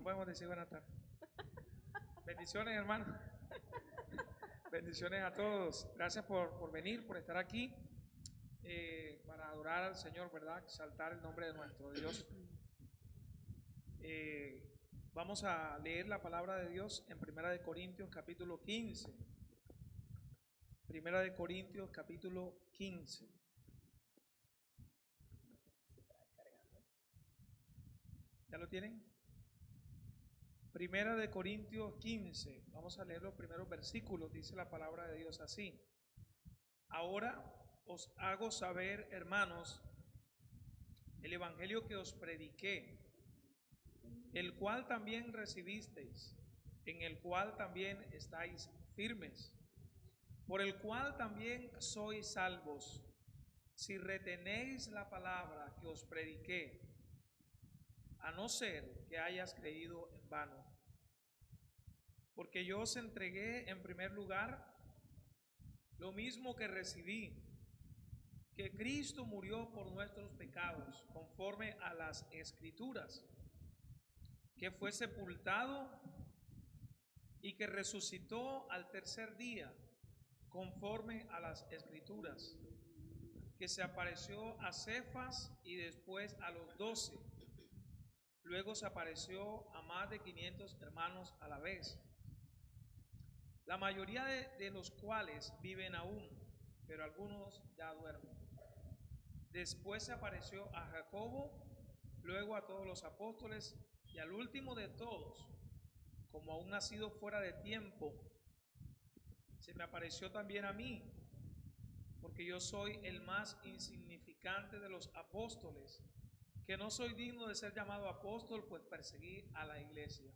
podemos decir buenas tardes. Bendiciones, hermano. Bendiciones a todos. Gracias por venir, por estar aquí para adorar al Señor, ¿verdad? Exaltar el nombre de nuestro Dios. Vamos a leer la palabra de Dios en Primera de Corintios capítulo 15. Primera de Corintios capítulo 15. ¿Ya lo tienen? Primera de Corintios 15. Vamos a leer los primeros versículos. Dice la palabra de Dios así: Ahora os hago saber, hermanos, el evangelio que os prediqué, el cual también recibisteis, en el cual también estáis firmes, por el cual también sois salvos, si retenéis la palabra que os prediqué, a no ser que hayas creído en vano. Porque yo os entregué en primer lugar lo mismo que recibí, que Cristo murió por nuestros pecados, conforme a las Escrituras, que fue sepultado y que resucitó al tercer día, conforme a las Escrituras, que se apareció a Cefas y después a los 12. Luego se apareció a más de 500 hermanos a la vez, la mayoría de los cuales viven aún, pero algunos ya duermen. Después se apareció a Jacobo, luego a todos los apóstoles, y al último de todos, como aún nacido fuera de tiempo, se me apareció también a mí, porque yo soy el más insignificante de los apóstoles, que no soy digno de ser llamado apóstol, pues perseguí a la iglesia.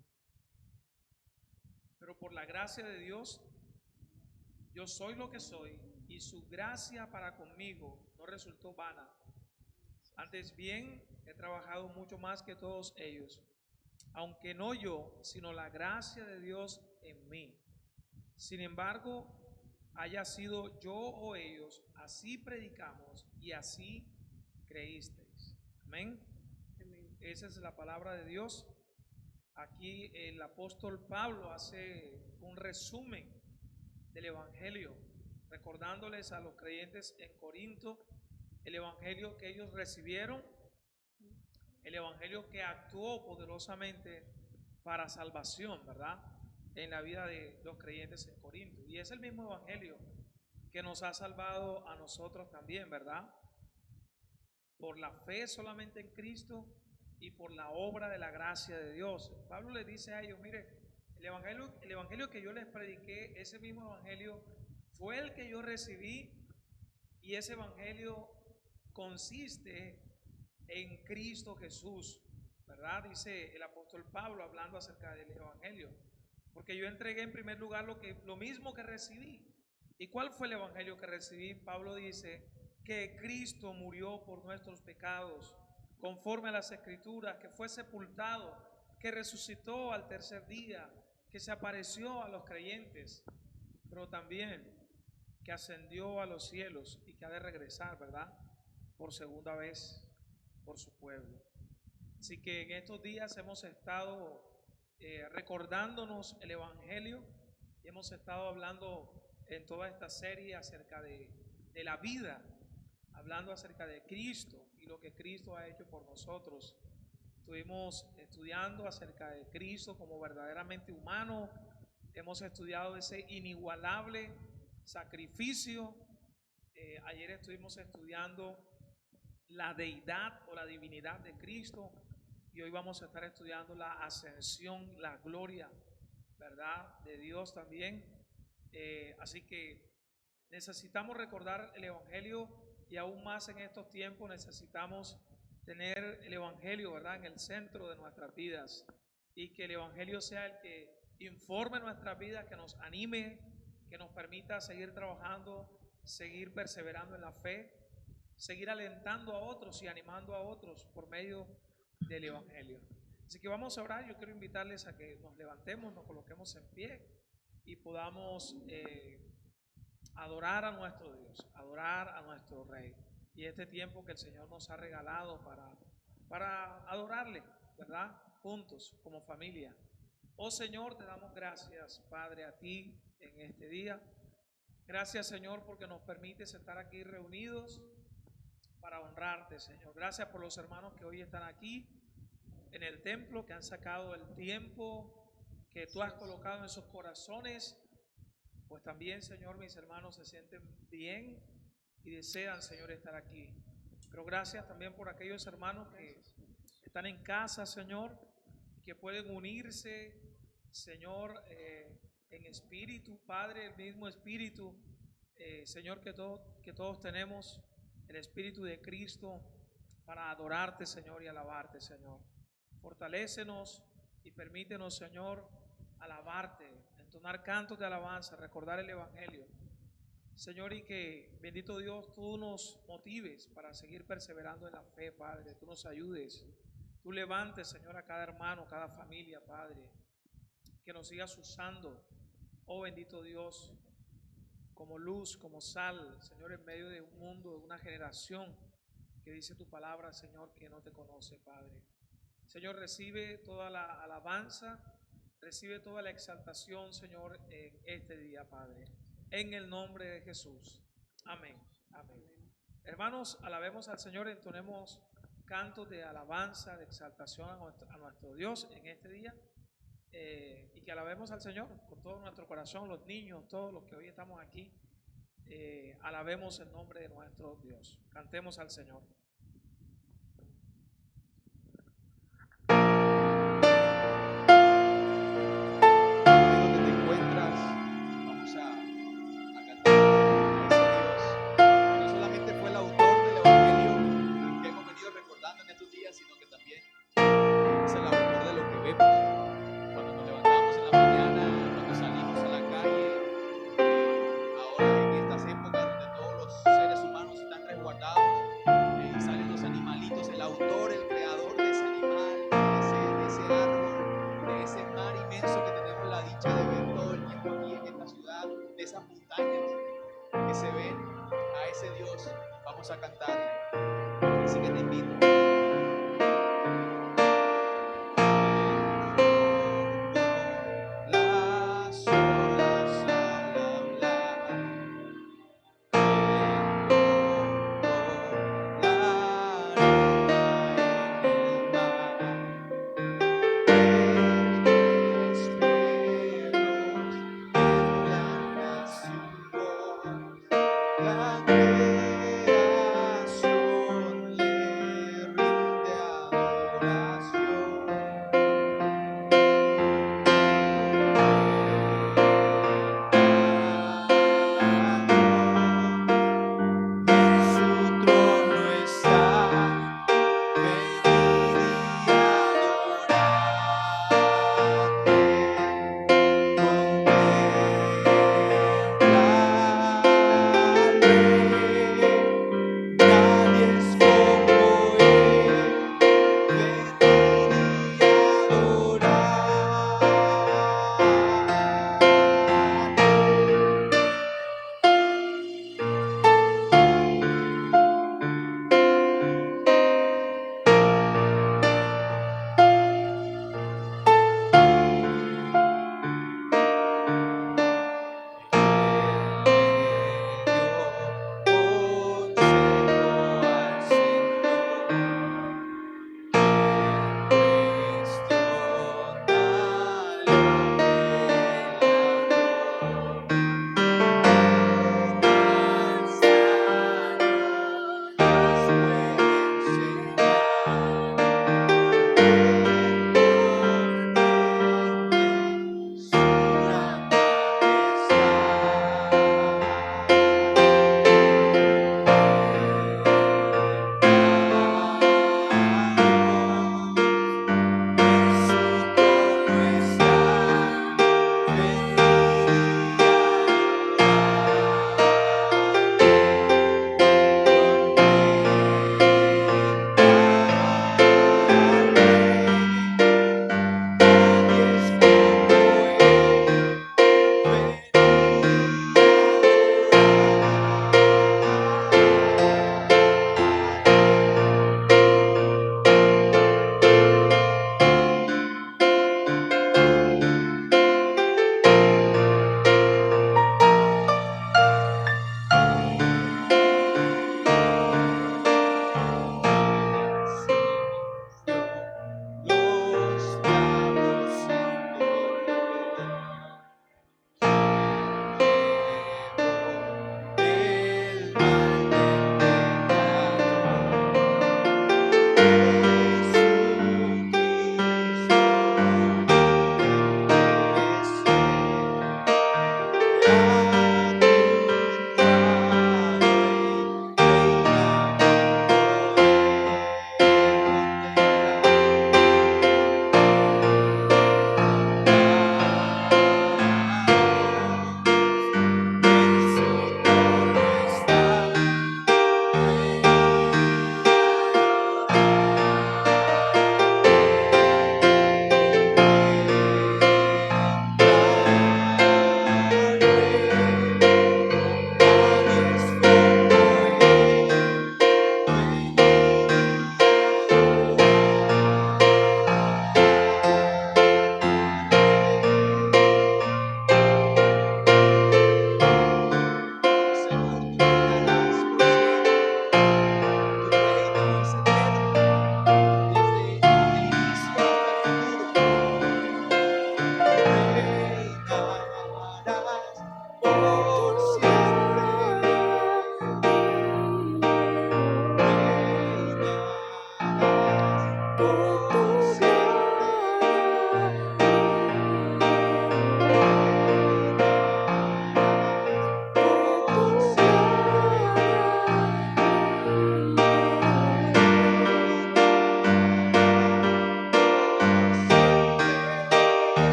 Pero por la gracia de Dios, yo soy lo que soy, y su gracia para conmigo no resultó vana. Antes bien, he trabajado mucho más que todos ellos, aunque no yo, sino la gracia de Dios en mí. Sin embargo, haya sido yo o ellos, así predicamos y así creísteis. Amén. Esa es la palabra de Dios. Aquí el apóstol Pablo hace un resumen del evangelio, recordándoles a los creyentes en Corinto el evangelio que ellos recibieron, el evangelio que actuó poderosamente para salvación, ¿verdad?, en la vida de los creyentes en Corinto. Y es el mismo evangelio que nos ha salvado a nosotros también, ¿verdad?, por la fe solamente en Cristo y por la obra de la gracia de Dios. Pablo les dice a ellos: mire, el evangelio que yo les prediqué, ese mismo evangelio fue el que yo recibí, y ese evangelio consiste en Cristo Jesús, ¿verdad? Dice el apóstol Pablo hablando acerca del evangelio, porque yo entregué en primer lugar lo mismo que recibí. ¿Y cuál fue el evangelio que recibí? Pablo dice que Cristo murió por nuestros pecados, conforme a las Escrituras, que fue sepultado, que resucitó al tercer día, que se apareció a los creyentes, pero también que ascendió a los cielos y que ha de regresar, ¿verdad?, por segunda vez por su pueblo. Así que en estos días hemos estado recordándonos el evangelio y hemos estado hablando en toda esta serie acerca de la vida, hablando acerca de Cristo y lo que Cristo ha hecho por nosotros. Estuvimos estudiando acerca de Cristo como verdaderamente humano, hemos estudiado ese inigualable sacrificio. Ayer estuvimos estudiando la deidad o la divinidad de Cristo, y hoy vamos a estar estudiando la ascensión, la gloria, ¿verdad?, de Dios también. Así que necesitamos recordar el evangelio, y aún más en estos tiempos necesitamos tener el evangelio, ¿verdad?, en el centro de nuestras vidas, y que el evangelio sea el que informe nuestras vidas, que nos anime, que nos permita seguir trabajando, seguir perseverando en la fe, seguir alentando a otros y animando a otros por medio del evangelio. Así que vamos a orar. Yo quiero invitarles a que nos levantemos, nos coloquemos en pie y podamos adorar a nuestro Dios, adorar a nuestro Rey, y este tiempo que el Señor nos ha regalado para adorarle, ¿verdad?, juntos como familia. Oh Señor, te damos gracias, Padre, a ti en este día. Gracias, Señor, porque nos permites estar aquí reunidos para honrarte, Señor. Gracias por los hermanos que hoy están aquí en el templo, que han sacado el tiempo que tú has colocado en sus corazones. Pues también, Señor, mis hermanos se sienten bien y desean, Señor, estar aquí. Pero gracias también por aquellos hermanos que están en casa, Señor, que pueden unirse, Señor, en espíritu, Padre, el mismo espíritu, Señor, que todos tenemos, el espíritu de Cristo, para adorarte, Señor, y alabarte, Señor. Fortalécenos y permítenos, Señor, alabarte, entonar cantos de alabanza, recordar el Evangelio, Señor, y que, bendito Dios, tú nos motives para seguir perseverando en la fe, Padre. Tú nos ayudes, tú levantes, Señor, a cada hermano, cada familia, Padre, que nos sigas usando, oh bendito Dios, como luz, como sal, Señor, en medio de un mundo, de una generación que dice tu palabra, Señor, que no te conoce, Padre. Señor, recibe toda la alabanza, recibe toda la exaltación, Señor, en este día, Padre, en el nombre de Jesús. Amén. Amén. Hermanos, alabemos al Señor, entonemos cantos de alabanza, de exaltación a nuestro Dios en este día, y que alabemos al Señor con todo nuestro corazón, los niños, todos los que hoy estamos aquí, alabemos el nombre de nuestro Dios. Cantemos al Señor.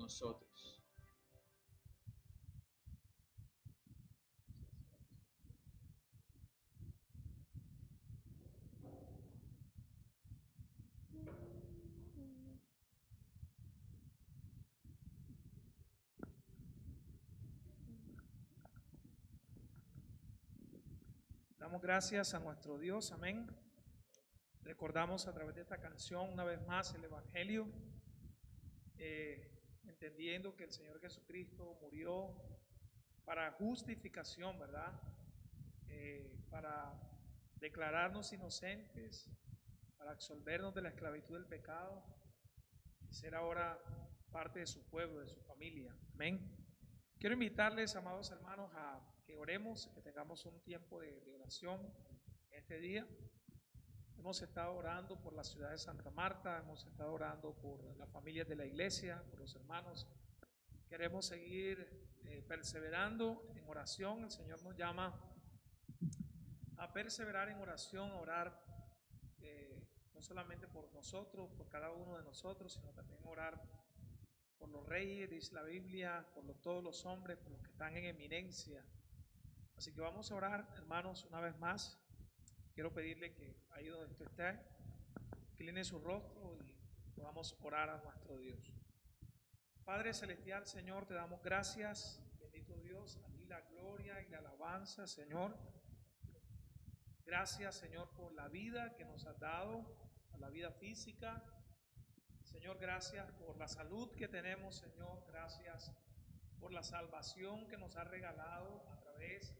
nosotros. Damos gracias a nuestro Dios, amén. Recordamos a través de esta canción una vez más el Evangelio, entendiendo que el Señor Jesucristo murió para justificación, ¿verdad? Para declararnos inocentes, para absolvernos de la esclavitud del pecado y ser ahora parte de su pueblo, de su familia. Amén. Quiero invitarles, amados hermanos, a que oremos, que tengamos un tiempo de oración este día. Hemos estado orando por la ciudad de Santa Marta, hemos estado orando por las familias de la iglesia, por los hermanos. Queremos seguir perseverando en oración. El Señor nos llama a perseverar en oración, a orar no solamente por nosotros, por cada uno de nosotros, sino también orar por los reyes, dice la Biblia, por todos los hombres, por los que están en eminencia. Así que vamos a orar, hermanos, una vez más. Quiero pedirle que ahí donde usted esté, incline su rostro y podamos orar a nuestro Dios. Padre celestial, Señor, te damos gracias, bendito Dios, a ti la gloria y la alabanza, Señor. Gracias, Señor, por la vida que nos has dado, a la vida física. Señor, gracias por la salud que tenemos, Señor. Gracias por la salvación que nos has regalado a través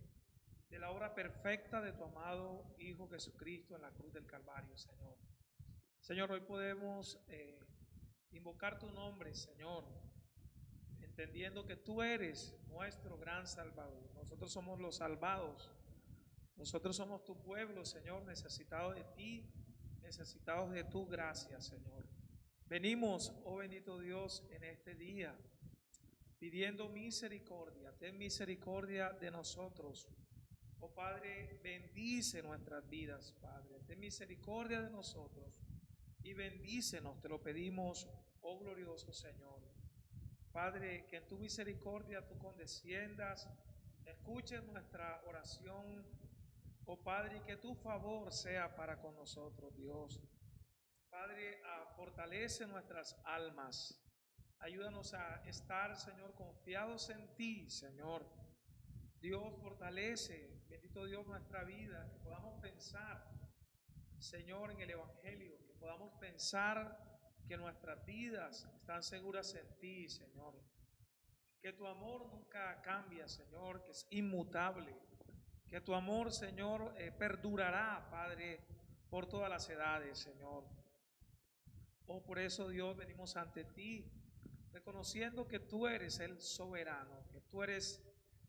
de la obra perfecta de tu amado Hijo Jesucristo en la cruz del Calvario, Señor. Señor, hoy podemos invocar tu nombre, Señor, entendiendo que tú eres nuestro gran Salvador. Nosotros somos los salvados. Nosotros somos tu pueblo, Señor, necesitados de ti, necesitados de tu gracia, Señor. Venimos, oh bendito Dios, en este día, pidiendo misericordia. Ten misericordia de nosotros. Oh Padre, bendice nuestras vidas, Padre. Ten misericordia de nosotros y bendícenos, te lo pedimos, oh glorioso Señor. Padre, que en tu misericordia tú condesciendas, escuches nuestra oración, oh Padre, y que tu favor sea para con nosotros, Dios. Padre, fortalece nuestras almas. Ayúdanos a estar, Señor, confiados en ti, Señor. Dios, fortalece, bendito Dios, nuestra vida, que podamos pensar, Señor, en el Evangelio, que podamos pensar que nuestras vidas están seguras en ti, Señor. Que tu amor nunca cambia, Señor, que es inmutable. Que tu amor, Señor, perdurará, Padre, por todas las edades, Señor. Oh, por eso, Dios, venimos ante ti, reconociendo que tú eres el soberano, que tú eres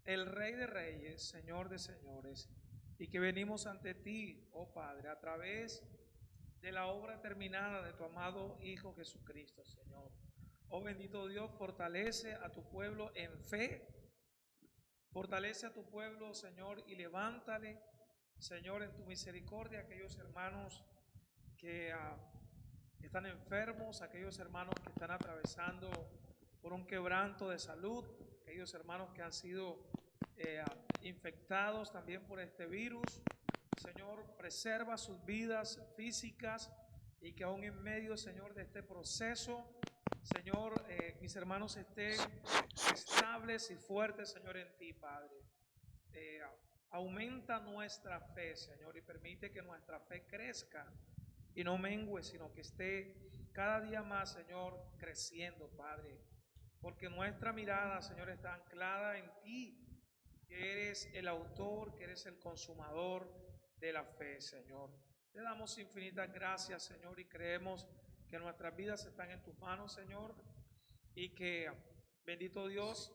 el Rey de Reyes, Señor de Señores, y que venimos ante ti, oh Padre, a través de la obra terminada de tu amado Hijo Jesucristo, Señor. Oh bendito Dios, fortalece a tu pueblo en fe, fortalece a tu pueblo, Señor, y levántale, Señor, en tu misericordia, aquellos hermanos que están enfermos, aquellos hermanos que están atravesando por un quebranto de salud, aquellos hermanos que han sido infectados también por este virus. Señor, preserva sus vidas físicas y que aún en medio, Señor, de este proceso, Señor, mis hermanos estén estables y fuertes, Señor, en ti, Padre. Aumenta nuestra fe, Señor, y permite que nuestra fe crezca y no mengue, sino que esté cada día más, Señor, creciendo, Padre. Porque nuestra mirada, Señor, está anclada en ti, que eres el autor, que eres el consumador de la fe, Señor. Te damos infinitas gracias, Señor, y creemos que nuestras vidas están en tus manos, Señor, y que, bendito Dios,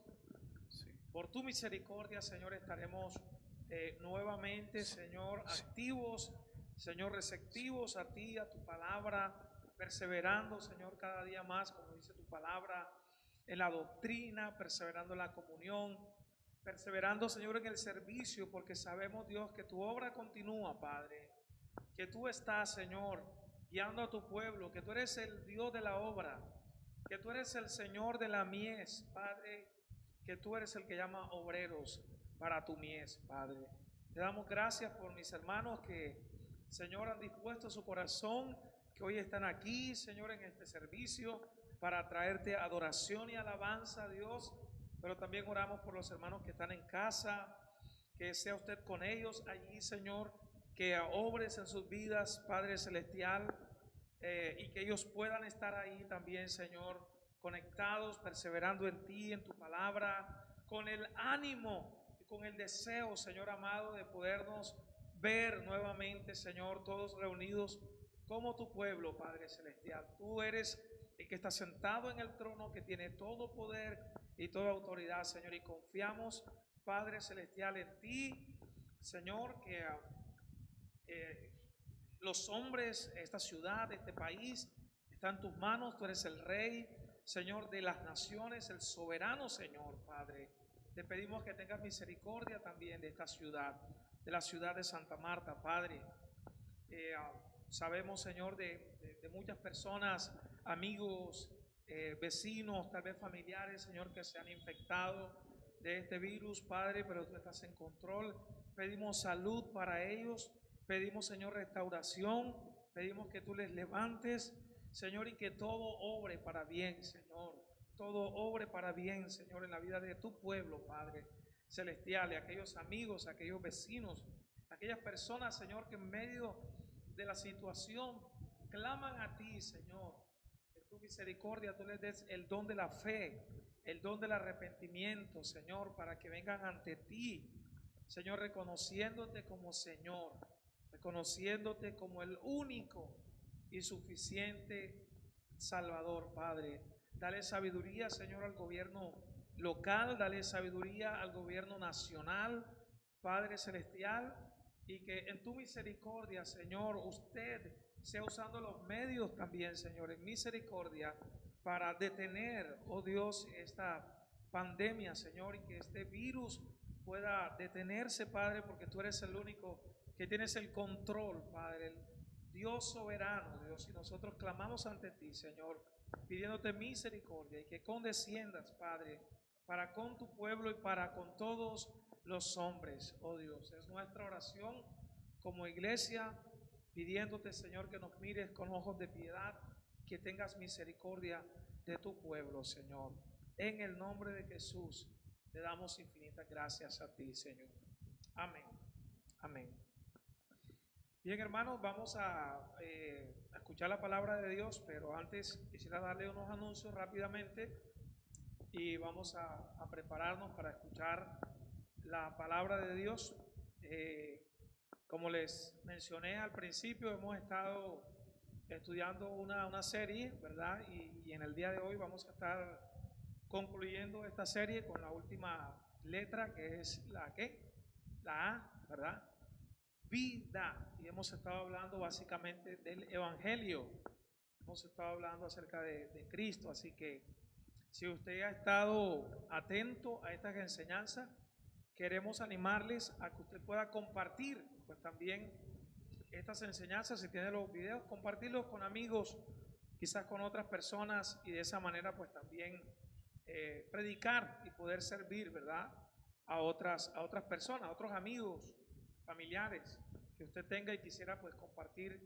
por tu misericordia, Señor, estaremos nuevamente, Señor, activos, Señor, receptivos a ti, a tu palabra, perseverando, Señor, cada día más, como dice tu palabra, en la doctrina, perseverando en la comunión, perseverando, Señor, en el servicio, porque sabemos, Dios, que tu obra continúa, Padre, que tú estás, Señor, guiando a tu pueblo, que tú eres el Dios de la obra, que tú eres el Señor de la mies, Padre, que tú eres el que llama obreros para tu mies, Padre. Te damos gracias por mis hermanos que, Señor, han dispuesto su corazón, que hoy están aquí, Señor, en este servicio, para traerte adoración y alabanza a Dios. Pero también oramos por los hermanos que están en casa, que sea usted con ellos allí, Señor, que obres en sus vidas, Padre Celestial, y que ellos puedan estar ahí también, Señor, conectados, perseverando en ti, en tu palabra, con el ánimo y con el deseo, Señor amado, de podernos ver nuevamente, Señor, todos reunidos como tu pueblo, Padre Celestial. Tú eres el que está sentado en el trono, que tiene todo poder y toda autoridad, Señor, y confiamos, Padre Celestial, en ti, Señor, que los hombres, esta ciudad, este país, está en tus manos. Tú eres el Rey, Señor, de las naciones, el soberano, Señor, Padre. Te pedimos que tengas misericordia también de esta ciudad, de la ciudad de Santa Marta, Padre. Sabemos, Señor, de muchas personas, amigos, vecinos, tal vez familiares, Señor, que se han infectado de este virus, Padre, pero tú estás en control. Pedimos salud para ellos, pedimos, Señor, restauración, pedimos que tú les levantes, Señor, y que todo obre para bien, Señor. Todo obre para bien, Señor, en la vida de tu pueblo, Padre Celestial, y aquellos amigos, aquellos vecinos, aquellas personas, Señor, que en medio de la situación claman a ti, Señor. En tu misericordia tú les des el don de la fe, el don del arrepentimiento, Señor, para que vengan ante ti, Señor, reconociéndote como Señor, reconociéndote como el único y suficiente Salvador, Padre. Dale sabiduría, Señor, al gobierno local, dale sabiduría al gobierno nacional, Padre Celestial, y que en tu misericordia, Señor, usted sea usando los medios también, Señor, en misericordia, para detener, oh Dios, esta pandemia, Señor, y que este virus pueda detenerse, Padre, porque tú eres el único que tienes el control, Padre, el Dios soberano, Dios, y nosotros clamamos ante ti, Señor, pidiéndote misericordia y que condesciendas, Padre, para con tu pueblo y para con todos los hombres, oh Dios. Es nuestra oración como iglesia, pidiéndote, Señor, que nos mires con ojos de piedad, que tengas misericordia de tu pueblo, Señor. En el nombre de Jesús, te damos infinitas gracias a ti, Señor. Amén. Amén. Bien, hermanos, vamos a escuchar la palabra de Dios, pero antes quisiera darle unos anuncios rápidamente y vamos a prepararnos para escuchar la palabra de Dios. Como les mencioné al principio, hemos estado estudiando una serie, ¿verdad? Y en el día de hoy vamos a estar concluyendo esta serie con la última letra, que es la ¿qué? La A, ¿verdad? Vida. Y hemos estado hablando básicamente del Evangelio. Hemos estado hablando acerca de Cristo, así que si usted ha estado atento a estas enseñanzas, queremos animarles a que usted pueda compartir, pues también estas enseñanzas, si tiene los videos, compartirlos con amigos, quizás con otras personas, y de esa manera pues también predicar y poder servir, ¿verdad? A otras personas, a otros amigos, familiares que usted tenga y quisiera pues compartir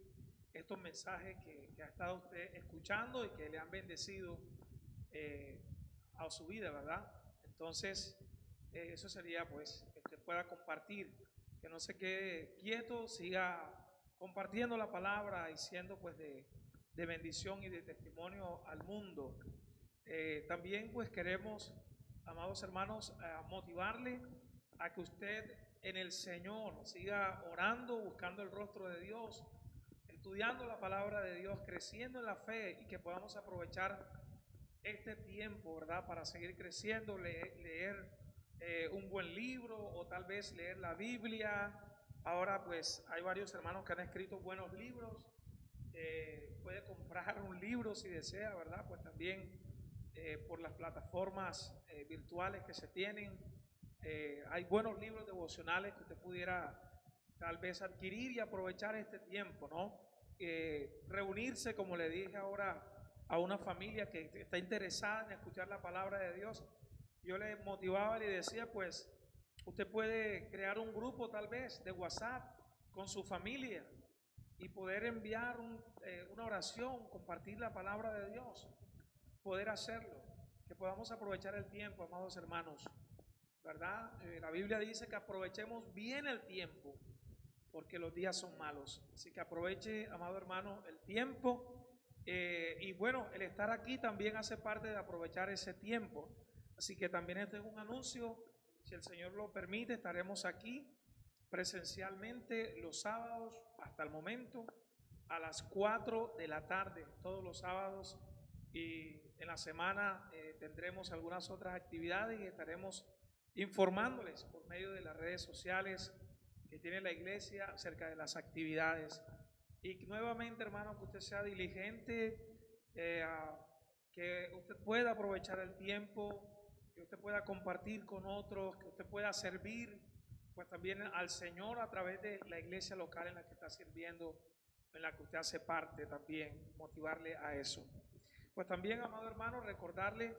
estos mensajes que ha estado usted escuchando y que le han bendecido a su vida, ¿verdad? Entonces, eso sería pues que usted pueda compartir, que no se quede quieto, siga compartiendo la palabra y siendo pues de bendición y de testimonio al mundo. También pues queremos, amados hermanos, motivarle a que usted en el Señor siga orando, buscando el rostro de Dios, estudiando la palabra de Dios, creciendo en la fe, y que podamos aprovechar este tiempo, ¿verdad? Para seguir creciendo, leer un buen libro o tal vez leer la Biblia. Ahora pues hay varios hermanos que han escrito buenos libros. Puede comprar un libro si desea, ¿verdad? Pues también por las plataformas virtuales que se tienen. Hay buenos libros devocionales que usted pudiera tal vez adquirir y aprovechar este tiempo, ¿no? Reunirse, como le dije ahora a una familia que está interesada en escuchar la palabra de Dios, yo le motivaba y le decía, pues, usted puede crear un grupo tal vez de WhatsApp con su familia y poder enviar una oración, compartir la palabra de Dios, poder hacerlo, que podamos aprovechar el tiempo, amados hermanos, ¿verdad? La Biblia dice que aprovechemos bien el tiempo, porque los días son malos. Así que aproveche, amado hermano, el tiempo. Y bueno, el estar aquí también hace parte de aprovechar ese tiempo. Así que también este es un anuncio. Si el Señor lo permite, estaremos aquí presencialmente los sábados hasta el momento a las 4 de la tarde, todos los sábados. Y en la semana tendremos algunas otras actividades y estaremos informándoles por medio de las redes sociales que tiene la iglesia acerca de las actividades. Y nuevamente, hermano, que usted sea diligente, que usted pueda aprovechar el tiempo, que usted pueda compartir con otros, que usted pueda servir pues también al Señor a través de la iglesia local en la que está sirviendo, en la que usted hace parte también, motivarle a eso. Pues también, amado hermano, recordarle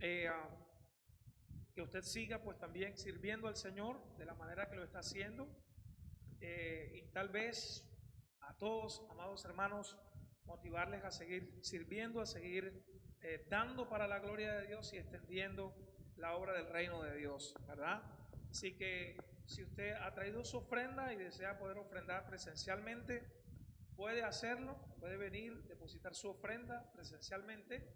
que usted siga pues también sirviendo al Señor de la manera que lo está haciendo, y tal vez a todos, amados hermanos, motivarles a seguir sirviendo, a seguir dando para la gloria de Dios y extendiendo la obra del reino de Dios, ¿verdad? Así que si usted ha traído su ofrenda y desea poder ofrendar presencialmente, puede hacerlo, puede venir, depositar su ofrenda presencialmente.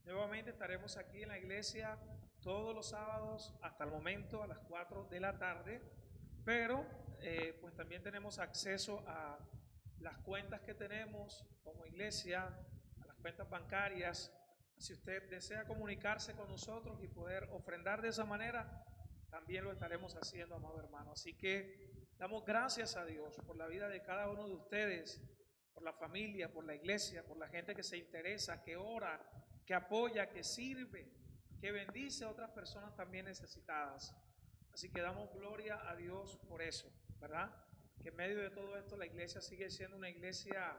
Nuevamente estaremos aquí en la iglesia todos los sábados hasta el momento a las 4 de la tarde, pero pues también tenemos acceso a las cuentas que tenemos como iglesia, a las cuentas bancarias. Si usted desea comunicarse con nosotros y poder ofrendar de esa manera, también lo estaremos haciendo, amado hermano. Así que damos gracias a Dios por la vida de cada uno de ustedes, por la familia, por la iglesia, por la gente que se interesa, que ora, que apoya, que sirve, que bendice a otras personas también necesitadas. Así que damos gloria a Dios por eso, ¿verdad? Que en medio de todo esto la iglesia sigue siendo una iglesia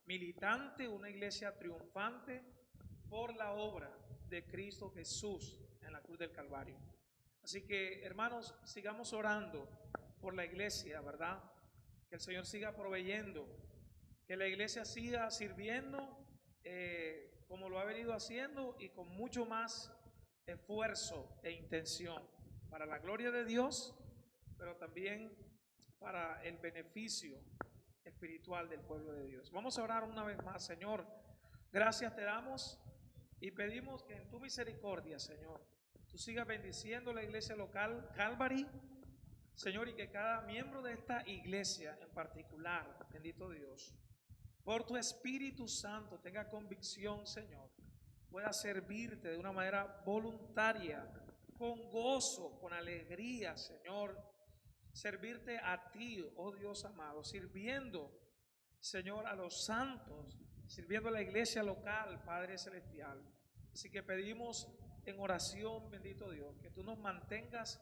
militante, una iglesia triunfante por la obra de Cristo Jesús en la cruz del Calvario. Así que, hermanos, sigamos orando por la iglesia, ¿verdad? Que el Señor siga proveyendo, que la iglesia siga sirviendo como lo ha venido haciendo y con mucho más esfuerzo e intención para la gloria de Dios, pero también para el beneficio espiritual del pueblo de Dios. Vamos a orar una vez más. Señor, gracias te damos y pedimos que en tu misericordia, Señor, tú sigas bendiciendo la iglesia local Calvary, Señor, y que cada miembro de esta iglesia en particular, bendito Dios, por tu Espíritu Santo tenga convicción, Señor, pueda servirte de una manera voluntaria, con gozo, con alegría, Señor, servirte a ti, oh Dios amado, sirviendo, Señor, a los santos, sirviendo a la iglesia local, Padre Celestial. Así que pedimos en oración, bendito Dios, que tú nos mantengas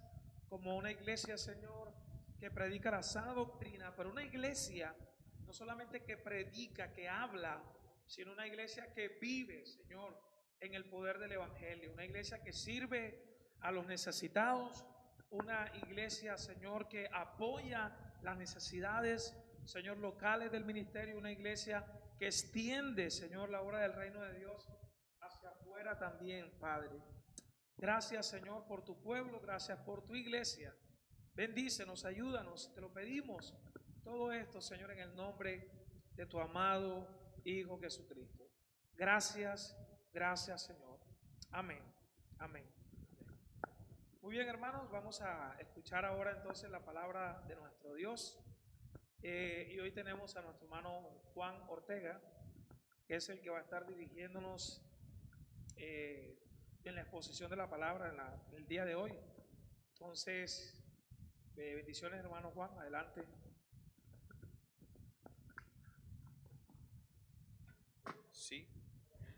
como una iglesia, Señor, que predica la sana doctrina, pero una iglesia no solamente que predica, que habla, sino una iglesia que vive, Señor, en el poder del Evangelio, una iglesia que sirve a los necesitados, una iglesia, Señor, que apoya las necesidades, Señor, locales del ministerio, una iglesia que extiende, Señor, la obra del reino de Dios hacia afuera también, Padre. Gracias, Señor, por tu pueblo, gracias por tu iglesia. Bendícenos, ayúdanos, te lo pedimos. Todo esto, Señor, en el nombre de tu amado Hijo Jesucristo. Gracias, gracias, Señor. Amén, amén. Muy bien, hermanos, vamos a escuchar ahora entonces la palabra de nuestro Dios. Y hoy tenemos a nuestro hermano Juan Ortega, que es el que va a estar dirigiéndonos en la exposición de la palabra en el día de hoy. Entonces, bendiciones, hermano Juan, adelante.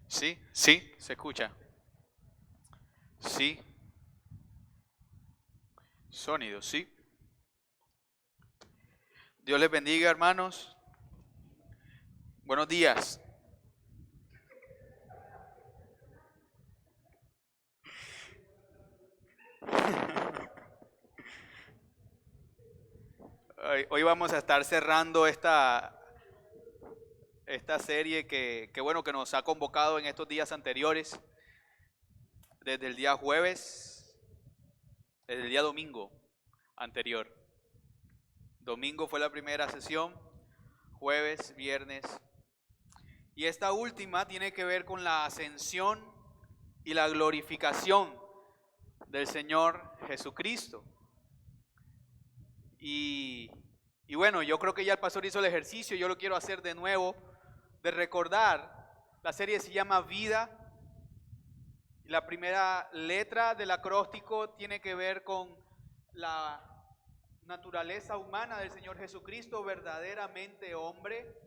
Sí, sí, se escucha. Sí, sonido, sí. Dios les bendiga, hermanos. Buenos días. Hoy vamos a estar cerrando esta serie que bueno, que nos ha convocado en estos días anteriores, desde el día jueves, desde el día domingo anterior. Domingo fue la primera sesión, jueves, viernes, y esta última tiene que ver con la ascensión y la glorificación del Señor Jesucristo. Y bueno, yo creo que ya el pastor hizo el ejercicio, yo lo quiero hacer de nuevo, de recordar. La serie se llama Vida, y la primera letra del acróstico tiene que ver con la naturaleza humana del Señor Jesucristo, verdaderamente hombre.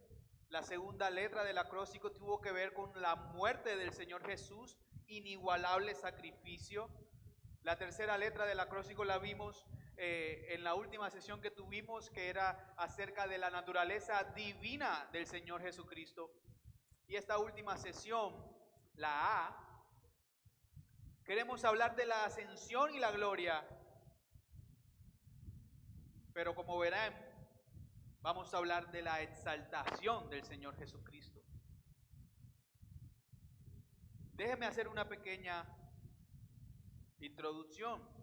La segunda letra del acróstico tuvo que ver con la muerte del Señor Jesús, inigualable sacrificio. La tercera letra del acróstico la vimos en la última sesión que tuvimos, que era acerca de la naturaleza divina del Señor Jesucristo. Y esta última sesión, la A, queremos hablar de la ascensión y la gloria. Pero como verán, vamos a hablar de la exaltación del Señor Jesucristo. Déjenme hacer una pequeña introducción.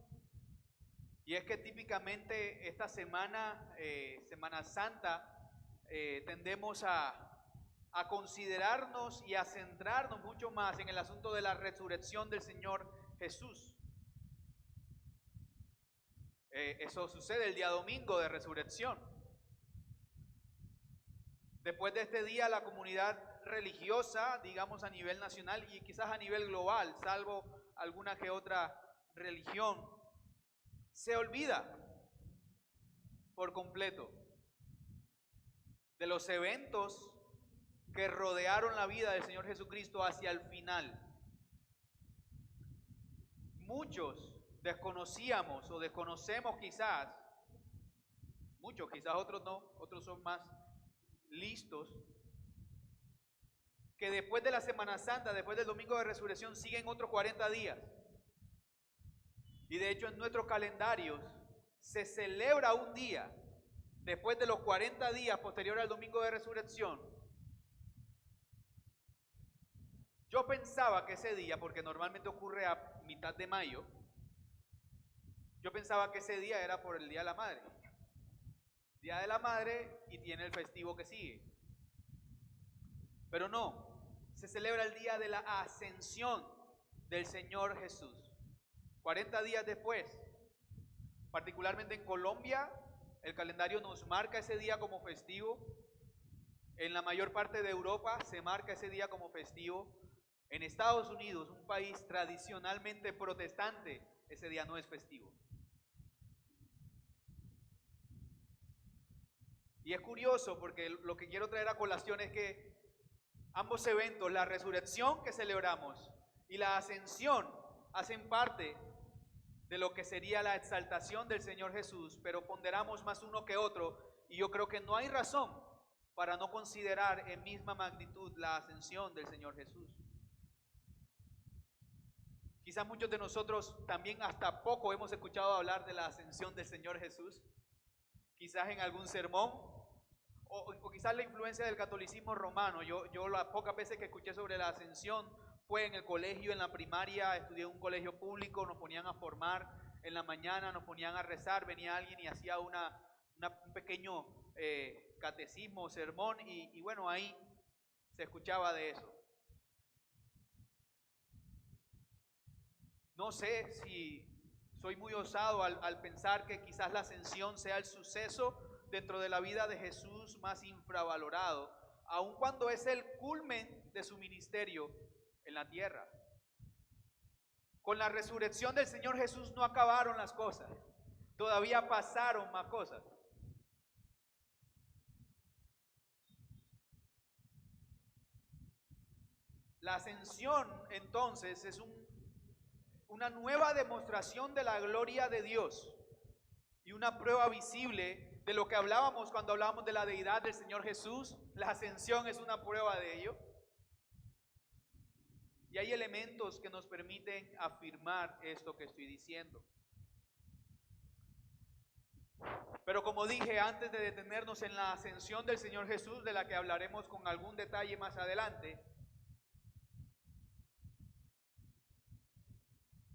Y es que típicamente esta semana, Semana Santa, tendemos a considerarnos y a centrarnos mucho más en el asunto de la resurrección del Señor Jesús. Eso sucede el día domingo de resurrección. Después de este día, la comunidad religiosa, digamos a nivel nacional y quizás a nivel global, salvo alguna que otra religión, se olvida por completo de los eventos que rodearon la vida del Señor Jesucristo hacia el final. Muchos desconocíamos o desconocemos quizás, muchos, quizás otros no, otros son más listos, que después de la Semana Santa, después del Domingo de Resurrección, siguen otros 40 días. Y de hecho en nuestros calendarios se celebra un día después de los 40 días posterior al Domingo de Resurrección. Yo pensaba que ese día, porque normalmente ocurre a mitad de mayo, yo pensaba que ese día era por el Día de la Madre. Día de la Madre y tiene el festivo que sigue. Pero no, se celebra el día de la ascensión del Señor Jesús. 40 días después, particularmente en Colombia, el calendario nos marca ese día como festivo. En la mayor parte de Europa se marca ese día como festivo. En Estados Unidos, un país tradicionalmente protestante, ese día no es festivo. Y es curioso porque lo que quiero traer a colación es que ambos eventos, la resurrección que celebramos y la ascensión, hacen parte de lo que sería la exaltación del Señor Jesús, pero ponderamos más uno que otro, y yo creo que no hay razón para no considerar en misma magnitud la ascensión del Señor Jesús. Quizás muchos de nosotros también hasta poco hemos escuchado hablar de la ascensión del Señor Jesús, quizás en algún sermón, o quizás la influencia del catolicismo romano. Yo las pocas veces que escuché sobre la ascensión fue en el colegio, en la primaria. Estudié en un colegio público, nos ponían a formar en la mañana, nos ponían a rezar, venía alguien y hacía un pequeño catecismo o sermón, y bueno, ahí se escuchaba de eso. No sé si soy muy osado al pensar que quizás la ascensión sea el suceso dentro de la vida de Jesús más infravalorado, aun cuando es el culmen de su ministerio en la tierra. Con la resurrección del Señor Jesús no acabaron las cosas, todavía pasaron más cosas. La ascensión entonces es una nueva demostración de la gloria de Dios y una prueba visible de lo que hablábamos cuando hablábamos de la deidad del Señor Jesús. La ascensión es una prueba de ello. Y hay elementos que nos permiten afirmar esto que estoy diciendo. Pero como dije, antes de detenernos en la ascensión del Señor Jesús, de la que hablaremos con algún detalle más adelante,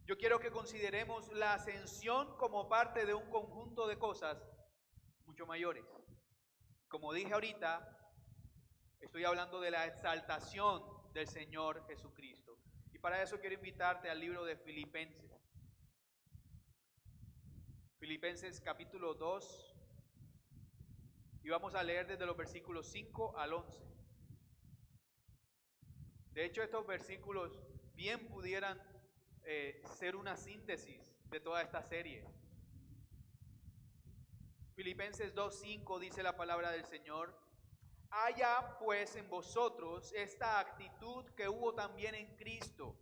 yo quiero que consideremos la ascensión como parte de un conjunto de cosas mucho mayores. Como dije ahorita, estoy hablando de la exaltación del Señor Jesucristo. Y para eso quiero invitarte al libro de Filipenses. Filipenses capítulo 2. Y vamos a leer desde los versículos 5 al 11. De hecho, estos versículos bien pudieran ser una síntesis de toda esta serie. Filipenses 2:5 dice la palabra del Señor: haya pues en vosotros esta actitud que hubo también en Cristo,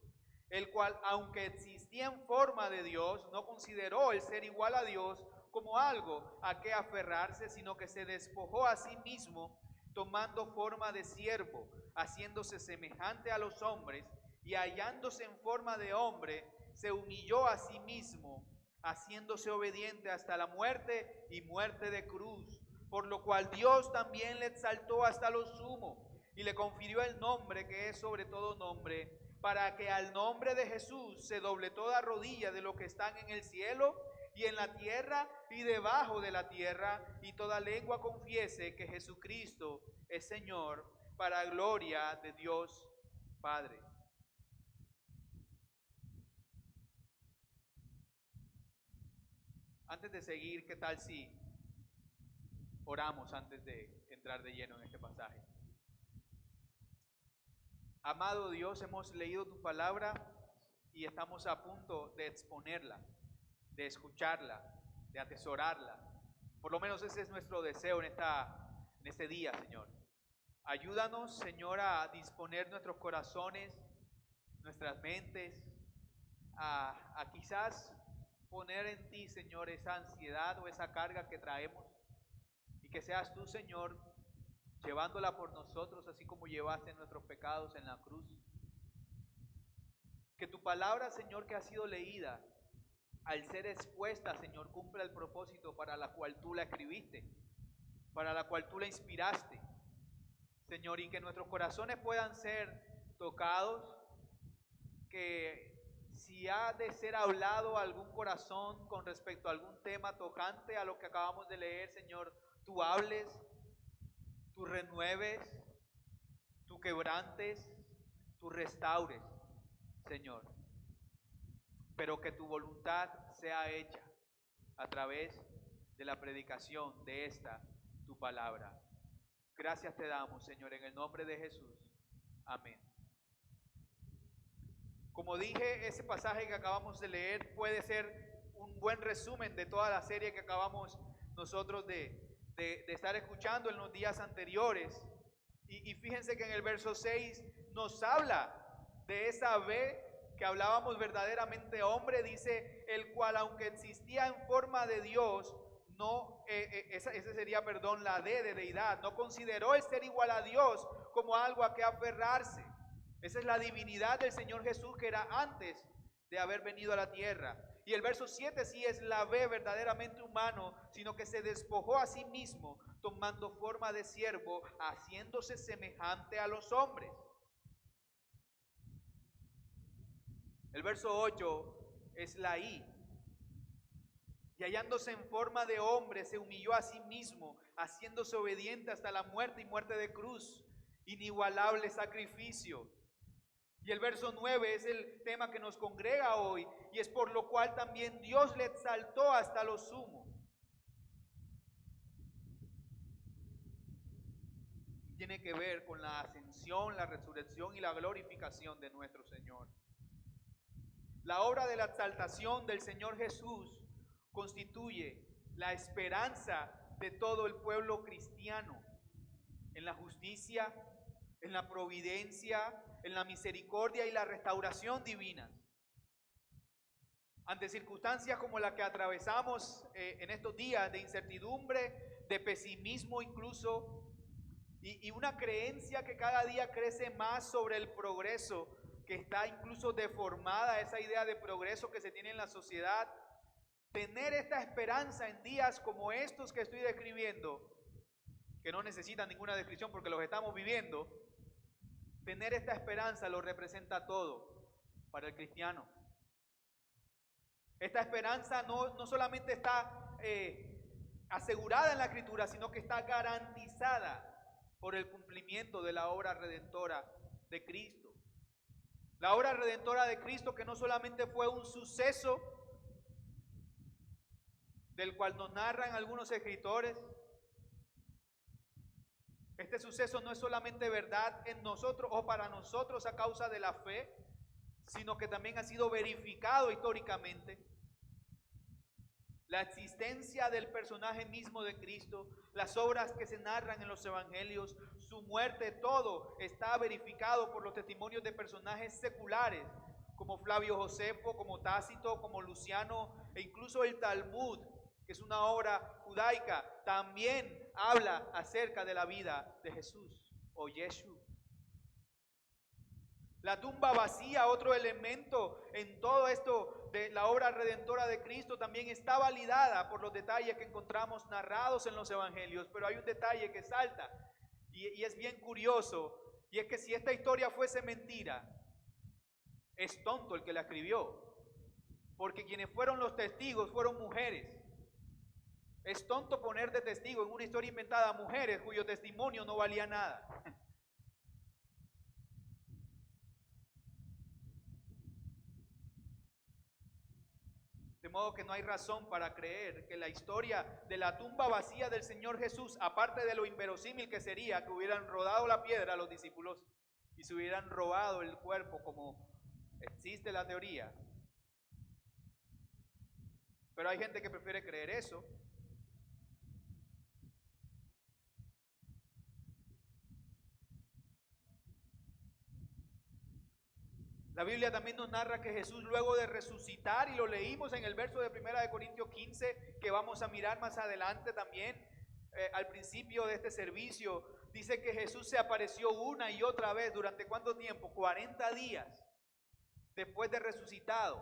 el cual, aunque existía en forma de Dios, no consideró el ser igual a Dios como algo a que aferrarse, sino que se despojó a sí mismo, tomando forma de siervo, haciéndose semejante a los hombres, y hallándose en forma de hombre, se humilló a sí mismo, haciéndose obediente hasta la muerte y muerte de cruz. Por lo cual Dios también le exaltó hasta lo sumo y le confirió el nombre que es sobre todo nombre, para que al nombre de Jesús se doble toda rodilla de los que están en el cielo y en la tierra y debajo de la tierra, y toda lengua confiese que Jesucristo es Señor, para gloria de Dios Padre. Antes de seguir, ¿qué tal si oramos antes de entrar de lleno en este pasaje? Amado Dios, hemos leído tu palabra y estamos a punto de exponerla, de escucharla, de atesorarla. Por lo menos ese es nuestro deseo en este día, Señor. Ayúdanos, Señor, a disponer nuestros corazones, nuestras mentes, a quizás poner en ti, Señor, esa ansiedad o esa carga que traemos, y que seas tú, Señor, llevándola por nosotros, así como llevaste nuestros pecados en la cruz. Que tu palabra, Señor, que ha sido leída, al ser expuesta, Señor, cumpla el propósito para la cual tú la escribiste, para la cual tú la inspiraste, Señor, y que nuestros corazones puedan ser tocados, que si ha de ser hablado algún corazón con respecto a algún tema tocante a lo que acabamos de leer, Señor, tú hables, tú renueves, tú quebrantes, tú restaures, Señor. Pero que tu voluntad sea hecha a través de la predicación de esta, tu palabra. Gracias te damos, Señor, en el nombre de Jesús. Amén. Como dije, ese pasaje que acabamos de leer puede ser un buen resumen de toda la serie que acabamos nosotros de estar escuchando en los días anteriores. Y fíjense que en el verso 6 nos habla de esa B que hablábamos verdaderamente hombre, dice, el cual aunque existía en forma de Dios, ese sería, la D de deidad, no consideró el ser igual a Dios como algo a que aferrarse. Esa es la divinidad del Señor Jesús, que era antes de haber venido a la tierra. Y el verso 7 sí es la B verdaderamente humano, sino que se despojó a sí mismo, tomando forma de siervo, haciéndose semejante a los hombres. El verso 8 es la I. Y hallándose en forma de hombre, se humilló a sí mismo, haciéndose obediente hasta la muerte y muerte de cruz. Inigualable sacrificio. Y el verso 9 es el tema que nos congrega hoy, y es por lo cual también Dios le exaltó hasta lo sumo. Tiene que ver con la ascensión, la resurrección y la glorificación de nuestro Señor. La obra de la exaltación del Señor Jesús constituye la esperanza de todo el pueblo cristiano en la justicia, en la providencia, en la misericordia y la restauración divina. Ante circunstancias como la que atravesamos en estos días de incertidumbre, de pesimismo incluso, y una creencia que cada día crece más sobre el progreso, que está incluso deformada esa idea de progreso que se tiene en la sociedad, tener esta esperanza en días como estos que estoy describiendo, que no necesitan ninguna descripción porque los estamos viviendo, tener esta esperanza lo representa todo para el cristiano. Esta esperanza no solamente está asegurada en la Escritura, sino que está garantizada por el cumplimiento de la obra redentora de Cristo. La obra redentora de Cristo, que no solamente fue un suceso del cual nos narran algunos escritores. Este suceso no es solamente verdad en nosotros o para nosotros a causa de la fe, sino que también ha sido verificado históricamente. La existencia del personaje mismo de Cristo, las obras que se narran en los evangelios, su muerte, todo está verificado por los testimonios de personajes seculares, como Flavio Josefo, como Tácito, como Luciano, e incluso el Talmud, que es una obra judaica, también habla acerca de la vida de Jesús o Yeshua. La tumba vacía, otro elemento en todo esto de la obra redentora de Cristo, también está validada por los detalles que encontramos narrados en los evangelios, pero hay un detalle que salta y es bien curioso, y es que si esta historia fuese mentira, es tonto el que la escribió, porque quienes fueron los testigos fueron mujeres. Es tonto poner de testigo en una historia inventada a mujeres cuyo testimonio no valía nada. De modo que no hay razón para creer que la historia de la tumba vacía del Señor Jesús, aparte de lo inverosímil que sería que hubieran rodado la piedra a los discípulos y se hubieran robado el cuerpo como existe la teoría. Pero hay gente que prefiere creer eso. La Biblia también nos narra que Jesús, luego de resucitar, y lo leímos en el verso de 1 de Corintios 15, que vamos a mirar más adelante también, al principio de este servicio, dice que Jesús se apareció una y otra vez. ¿Durante cuánto tiempo? 40 días después de resucitado.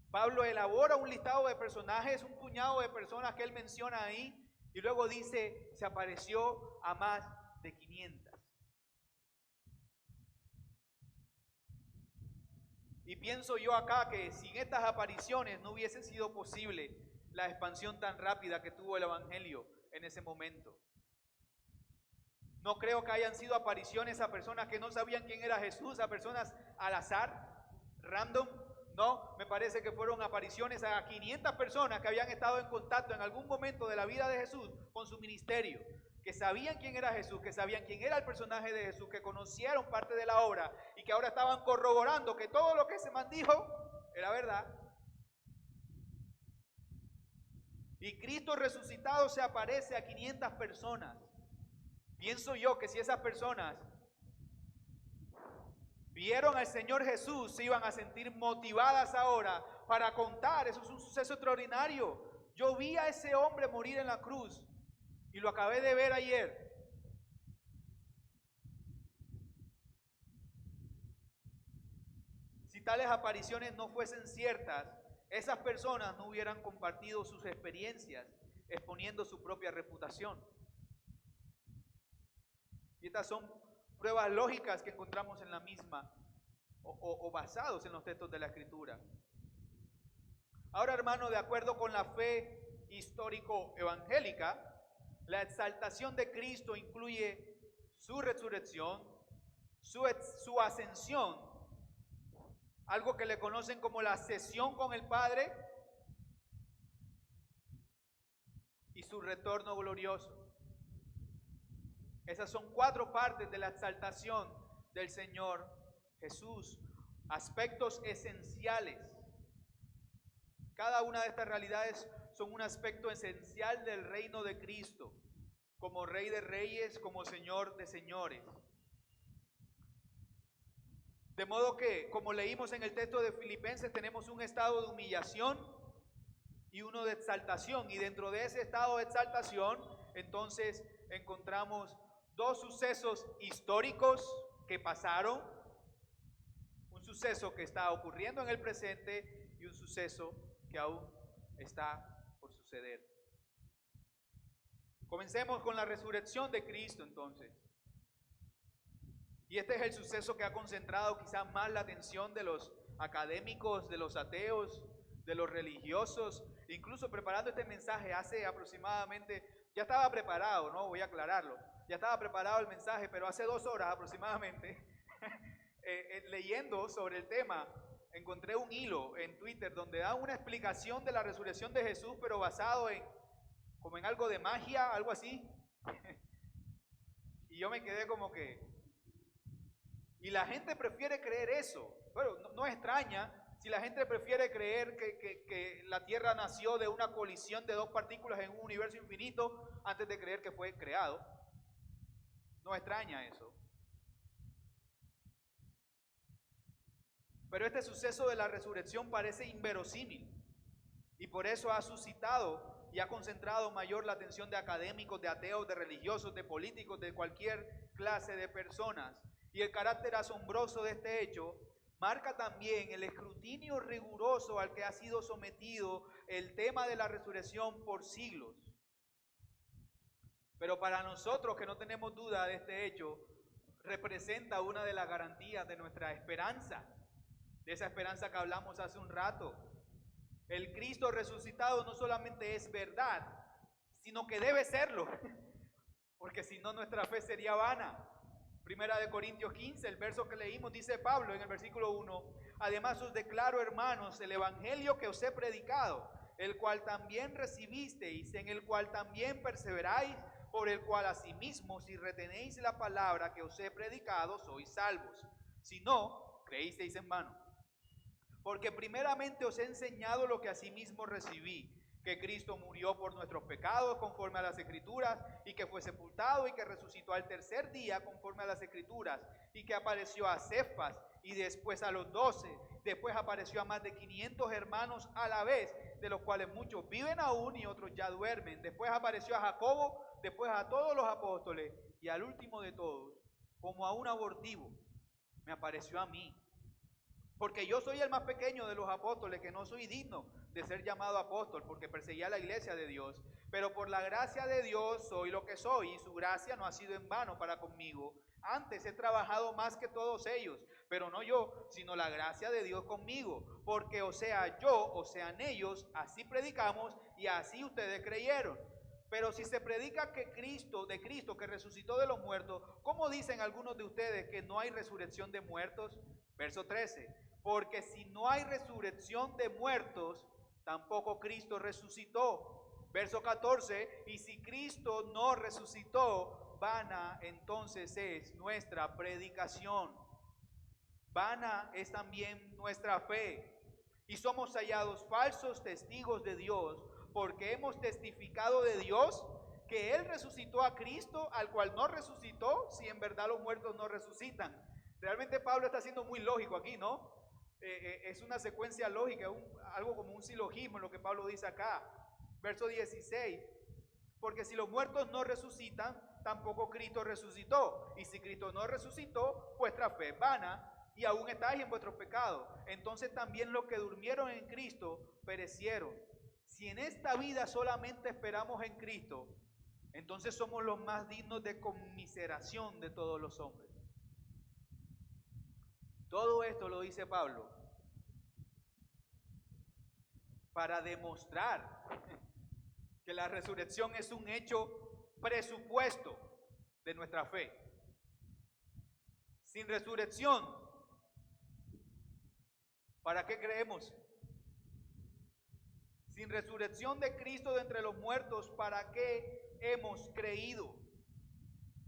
Pablo elabora un listado de personajes, un puñado de personas que él menciona ahí, y luego dice, se apareció a más de 500. Y pienso yo acá que sin estas apariciones no hubiese sido posible la expansión tan rápida que tuvo el Evangelio en ese momento. No creo que hayan sido apariciones a personas que no sabían quién era Jesús, a personas al azar, random. No, me parece que fueron apariciones a 500 personas que habían estado en contacto en algún momento de la vida de Jesús con su ministerio, que sabían quién era Jesús, que sabían quién era el personaje de Jesús, que conocieron parte de la obra y que ahora estaban corroborando que todo lo que se maldijo era verdad. Y Cristo resucitado se aparece a 500 personas. Pienso yo que si esas personas vieron al Señor Jesús, se iban a sentir motivadas ahora para contar. Eso es un suceso extraordinario. Yo vi a ese hombre morir en la cruz y lo acabé de ver ayer. Si tales apariciones no fuesen ciertas, esas personas no hubieran compartido sus experiencias, exponiendo su propia reputación. Y estas son pruebas lógicas que encontramos en la misma o basados en los textos de la Escritura. Ahora, hermano, de acuerdo con la fe histórico-evangélica, la exaltación de Cristo incluye su resurrección, su ascensión, algo que le conocen como la sesión con el Padre, y su retorno glorioso. Esas son 4 partes de la exaltación del Señor Jesús, aspectos esenciales. Cada una de estas realidades son un aspecto esencial del reino de Cristo, como Rey de Reyes, como Señor de Señores. De modo que, como leímos en el texto de Filipenses, tenemos un estado de humillación y uno de exaltación. Y dentro de ese estado de exaltación, entonces encontramos 2 sucesos históricos que pasaron, un suceso que está ocurriendo en el presente y un suceso que aún está por suceder. Comencemos con la resurrección de Cristo entonces. Y este es el suceso que ha concentrado quizás más la atención de los académicos, de los ateos, de los religiosos. Incluso preparando este mensaje hace aproximadamente, ya estaba preparado, ¿no? Voy a aclararlo. Ya estaba preparado el mensaje, pero hace 2 horas aproximadamente, leyendo sobre el tema, encontré un hilo en Twitter donde da una explicación de la resurrección de Jesús, pero basado como en algo de magia, algo así. Y yo me quedé como que, y la gente prefiere creer eso. Bueno, no extraña si la gente prefiere creer que la Tierra nació de una colisión de 2 partículas en un universo infinito antes de creer que fue creado. No extraña eso. Pero este suceso de la resurrección parece inverosímil y por eso ha suscitado y ha concentrado mayor la atención de académicos, de ateos, de religiosos, de políticos, de cualquier clase de personas. Y el carácter asombroso de este hecho marca también el escrutinio riguroso al que ha sido sometido el tema de la resurrección por siglos. Pero para nosotros que no tenemos duda de este hecho, representa una de las garantías de nuestra esperanza, de esa esperanza que hablamos hace un rato. El Cristo resucitado no solamente es verdad, sino que debe serlo, porque si no nuestra fe sería vana. Primera de Corintios 15, el verso que leímos, dice Pablo en el versículo 1, además os declaro, hermanos, el evangelio que os he predicado, el cual también recibisteis, en el cual también perseveráis, por el cual asimismo, si retenéis la palabra que os he predicado, sois salvos. Si no, creísteis en vano. Porque primeramente os he enseñado lo que asimismo recibí, que Cristo murió por nuestros pecados conforme a las Escrituras, y que fue sepultado y que resucitó al tercer día conforme a las Escrituras, y que apareció a Cefas y después a los 12, después apareció a más de 500 hermanos a la vez, de los cuales muchos viven aún y otros ya duermen. Después apareció a Jacobo, después a todos los apóstoles, y al último de todos, como a un abortivo, me apareció a mí. Porque yo soy el más pequeño de los apóstoles, que no soy digno de ser llamado apóstol, porque perseguía la iglesia de Dios. Pero por la gracia de Dios soy lo que soy, y su gracia no ha sido en vano para conmigo. Antes he trabajado más que todos ellos, pero no yo, sino la gracia de Dios conmigo. Porque o sea yo, o sean ellos, así predicamos y así ustedes creyeron. Pero si se predica de Cristo que resucitó de los muertos, ¿cómo dicen algunos de ustedes que no hay resurrección de muertos? Verso 13. Porque si no hay resurrección de muertos, tampoco Cristo resucitó. Verso 14. Y si Cristo no resucitó, vana entonces es nuestra predicación. Vana es también nuestra fe. Y somos hallados falsos testigos de Dios, porque hemos testificado de Dios que Él resucitó a Cristo, al cual no resucitó, si en verdad los muertos no resucitan. Realmente Pablo está siendo muy lógico aquí, ¿no? Es una secuencia lógica, algo como un silogismo en lo que Pablo dice acá. Verso 16. Porque si los muertos no resucitan, tampoco Cristo resucitó. Y si Cristo no resucitó, vuestra fe es vana y aún estáis en vuestros pecados. Entonces también los que durmieron en Cristo perecieron. Si en esta vida solamente esperamos en Cristo, entonces somos los más dignos de conmiseración de todos los hombres. Todo esto lo dice Pablo para demostrar que la resurrección es un hecho presupuesto de nuestra fe. Sin resurrección, ¿para qué creemos? Sin resurrección de Cristo de entre los muertos, ¿para qué hemos creído?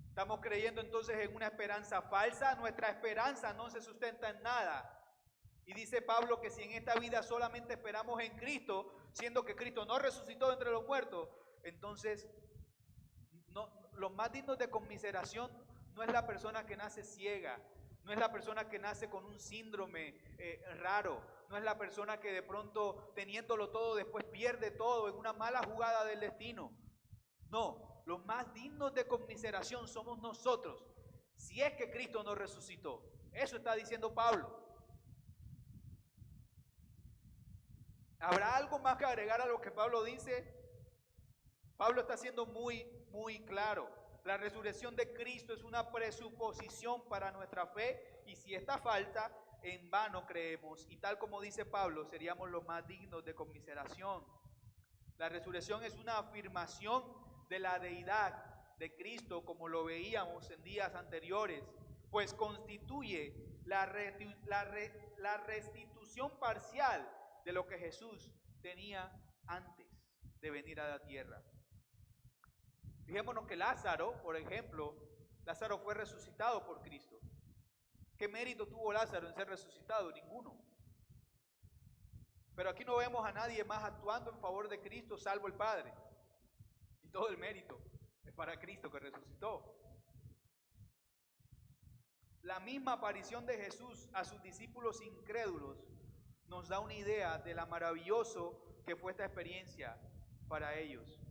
Estamos creyendo entonces en una esperanza falsa. Nuestra esperanza no se sustenta en nada. Y dice Pablo que si en esta vida solamente esperamos en Cristo, siendo que Cristo no resucitó de entre los muertos, entonces los más dignos de conmiseración no es la persona que nace ciega, no es la persona que nace con un síndrome raro, no es la persona que de pronto teniéndolo todo después pierde todo en una mala jugada del destino. No, los más dignos de conmiseración somos nosotros, si es que Cristo no resucitó. Eso está diciendo Pablo. ¿Habrá algo más que agregar a lo que Pablo dice? Pablo está siendo muy claro. La resurrección de Cristo es una presuposición para nuestra fe, y si esta falta, en vano creemos, y tal como dice Pablo, seríamos los más dignos de conmiseración. La resurrección es una afirmación de la deidad de Cristo, como lo veíamos en días anteriores, pues constituye la restitución parcial de lo que Jesús tenía antes de venir a la tierra. Fijémonos que Lázaro, por ejemplo, Lázaro fue resucitado por Cristo. ¿Qué mérito tuvo Lázaro en ser resucitado? Ninguno. Pero aquí no vemos a nadie más actuando en favor de Cristo salvo el Padre. Y todo el mérito es para Cristo que resucitó. La misma aparición de Jesús a sus discípulos incrédulos nos da una idea de lo maravilloso que fue esta experiencia para ellos.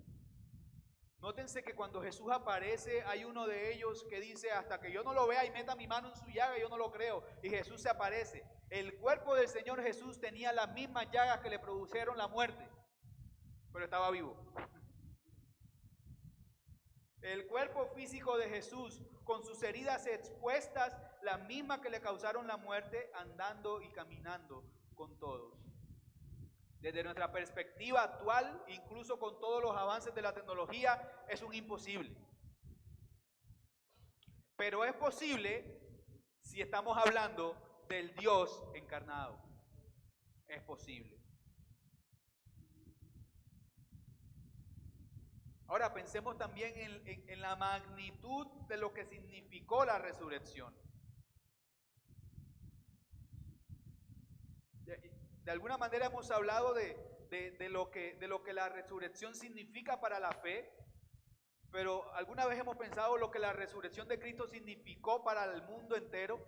Nótense que cuando Jesús aparece, hay uno de ellos que dice: hasta que yo no lo vea y meta mi mano en su llaga, yo no lo creo. Y Jesús se aparece. El cuerpo del Señor Jesús tenía las mismas llagas que le produjeron la muerte, pero estaba vivo. El cuerpo físico de Jesús, con sus heridas expuestas, las mismas que le causaron la muerte, andando y caminando con todos. Desde nuestra perspectiva actual, incluso con todos los avances de la tecnología, es un imposible. Pero es posible si estamos hablando del Dios encarnado. Es posible. Ahora pensemos también en la magnitud de lo que significó la resurrección. De alguna manera hemos hablado de lo que la resurrección significa para la fe, pero ¿alguna vez hemos pensado lo que la resurrección de Cristo significó para el mundo entero?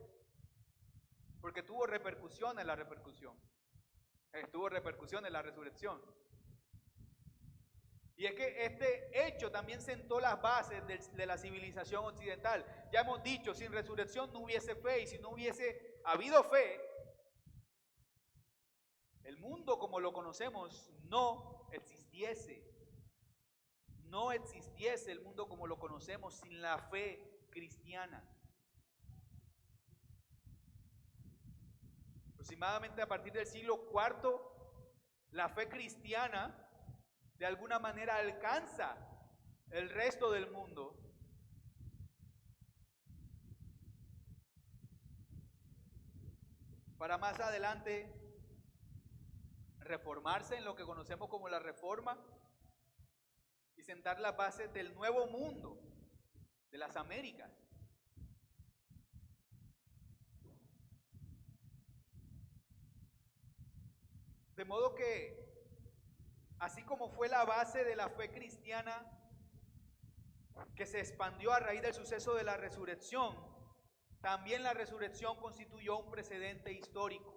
Porque tuvo repercusión en la repercusión. Tuvo repercusión en la resurrección. Y es que este hecho también sentó las bases de la civilización occidental. Ya hemos dicho, sin resurrección no hubiese fe, y si no hubiese habido fe, el mundo como lo conocemos no existiese. No existiese el mundo como lo conocemos sin la fe cristiana. Aproximadamente a partir del siglo IV, la fe cristiana de alguna manera alcanza el resto del mundo. Para más adelante reformarse en lo que conocemos como la Reforma y sentar las bases del nuevo mundo, de las Américas. De modo que, así como fue la base de la fe cristiana que se expandió a raíz del suceso de la resurrección, también la resurrección constituyó un precedente histórico.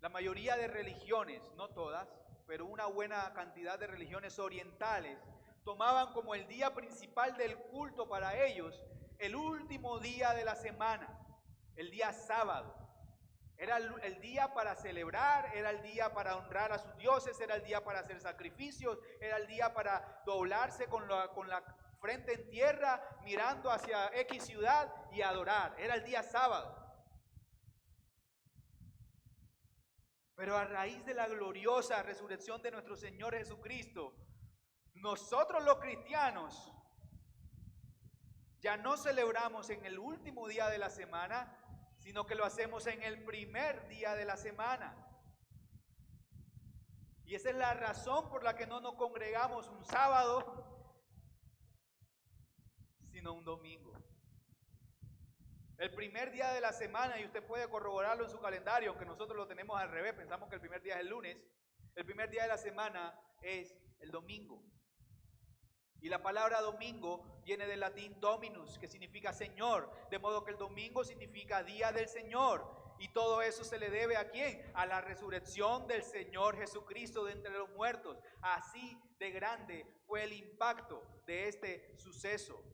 La mayoría de religiones, no todas, pero una buena cantidad de religiones orientales, tomaban como el día principal del culto para ellos el último día de la semana, el día sábado. Era el día para celebrar, era el día para honrar a sus dioses, era el día para hacer sacrificios, era el día para doblarse con la frente en tierra, mirando hacia X ciudad y adorar. Era el día sábado. Pero a raíz de la gloriosa resurrección de nuestro Señor Jesucristo, nosotros los cristianos ya no celebramos en el último día de la semana, sino que lo hacemos en el primer día de la semana. Y esa es la razón por la que no nos congregamos un sábado, sino un domingo. El primer día de la semana, y usted puede corroborarlo en su calendario, aunque nosotros lo tenemos al revés, pensamos que el primer día es el lunes, el primer día de la semana es el domingo. Y la palabra domingo viene del latín dominus, que significa Señor, de modo que el domingo significa día del Señor. Y todo eso se le debe ¿a quién? A la resurrección del Señor Jesucristo de entre los muertos. Así de grande fue el impacto de este suceso.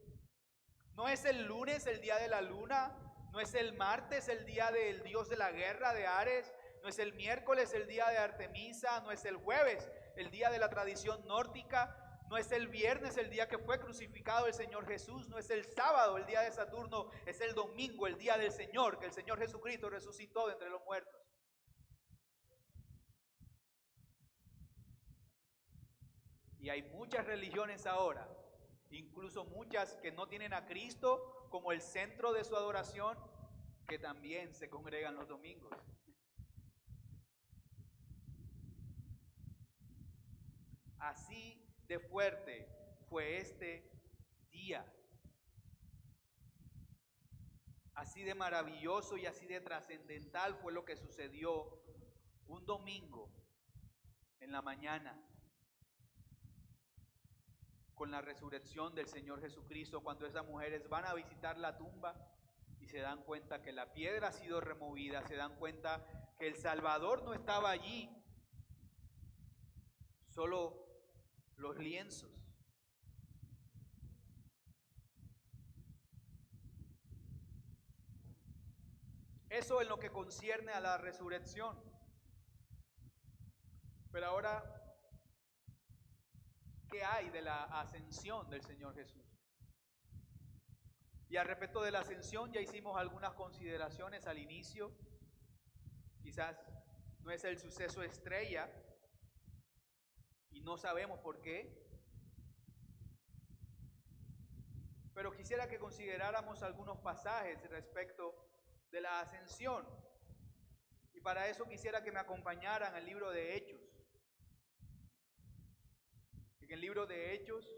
No es el lunes el día de la luna, no es el martes el día del dios de la guerra, de Ares, No es el miércoles el día de Artemisa, no es el jueves el día de la tradición nórdica, no es el viernes el día que fue crucificado el Señor Jesús, no es el sábado el día de Saturno, es el domingo el día del Señor, que el Señor Jesucristo resucitó de entre los muertos. Y hay muchas religiones ahora, incluso muchas que no tienen a Cristo como el centro de su adoración, que también se congregan los domingos. Así de fuerte fue este día. Así de maravilloso y así de trascendental fue lo que sucedió un domingo en la mañana con la resurrección del Señor Jesucristo, cuando esas mujeres van a visitar la tumba y se dan cuenta que la piedra ha sido removida, se dan cuenta que el Salvador no estaba allí, solo los lienzos. Eso en lo que concierne a la resurrección. Pero ahora, ¿qué hay de la ascensión del Señor Jesús? Y al respecto de la ascensión ya hicimos algunas consideraciones al inicio. Quizás no es el suceso estrella y no sabemos por qué. Pero quisiera que consideráramos algunos pasajes respecto de la ascensión. Y para eso quisiera que me acompañaran al libro de Hechos. En el libro de Hechos,